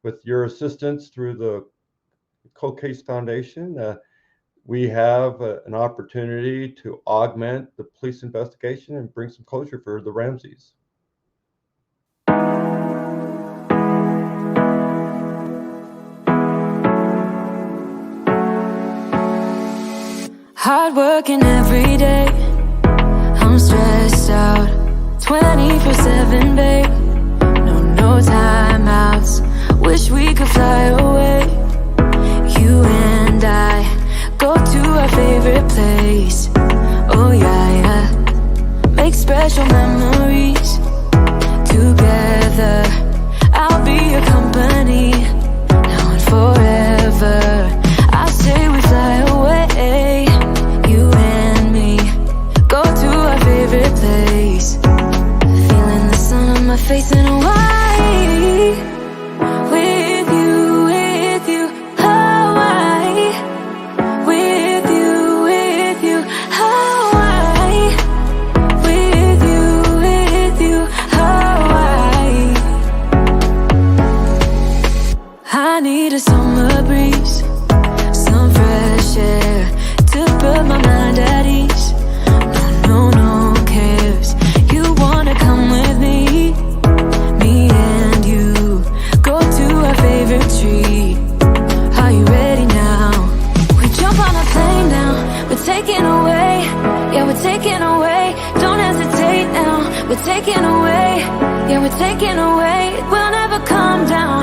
with your assistance through the Cold Case Foundation, we have an opportunity to augment the police investigation and bring some closure for the Ramseys. Hard working every day, I'm stressed out 24/7, babe. No timeouts, wish we could fly away. You and I go to our favorite place. Oh yeah, make special memories together. I'll be your company now and forever. I say we fly away. You and me go to our favorite place. Feeling the sun on my face in Hawaii. With you, Hawaii. With you, Hawaii. With you, Hawaii. I need a summer breeze, some fresh air to put my mind at ease. No cares. You wanna come with me? Me and you go to our favorite tree. Are you ready now? We jump on a plane now. We're taking away. Yeah, we're taking away. Don't hesitate now. We're taking away. Yeah, we're taking away. We'll never come down.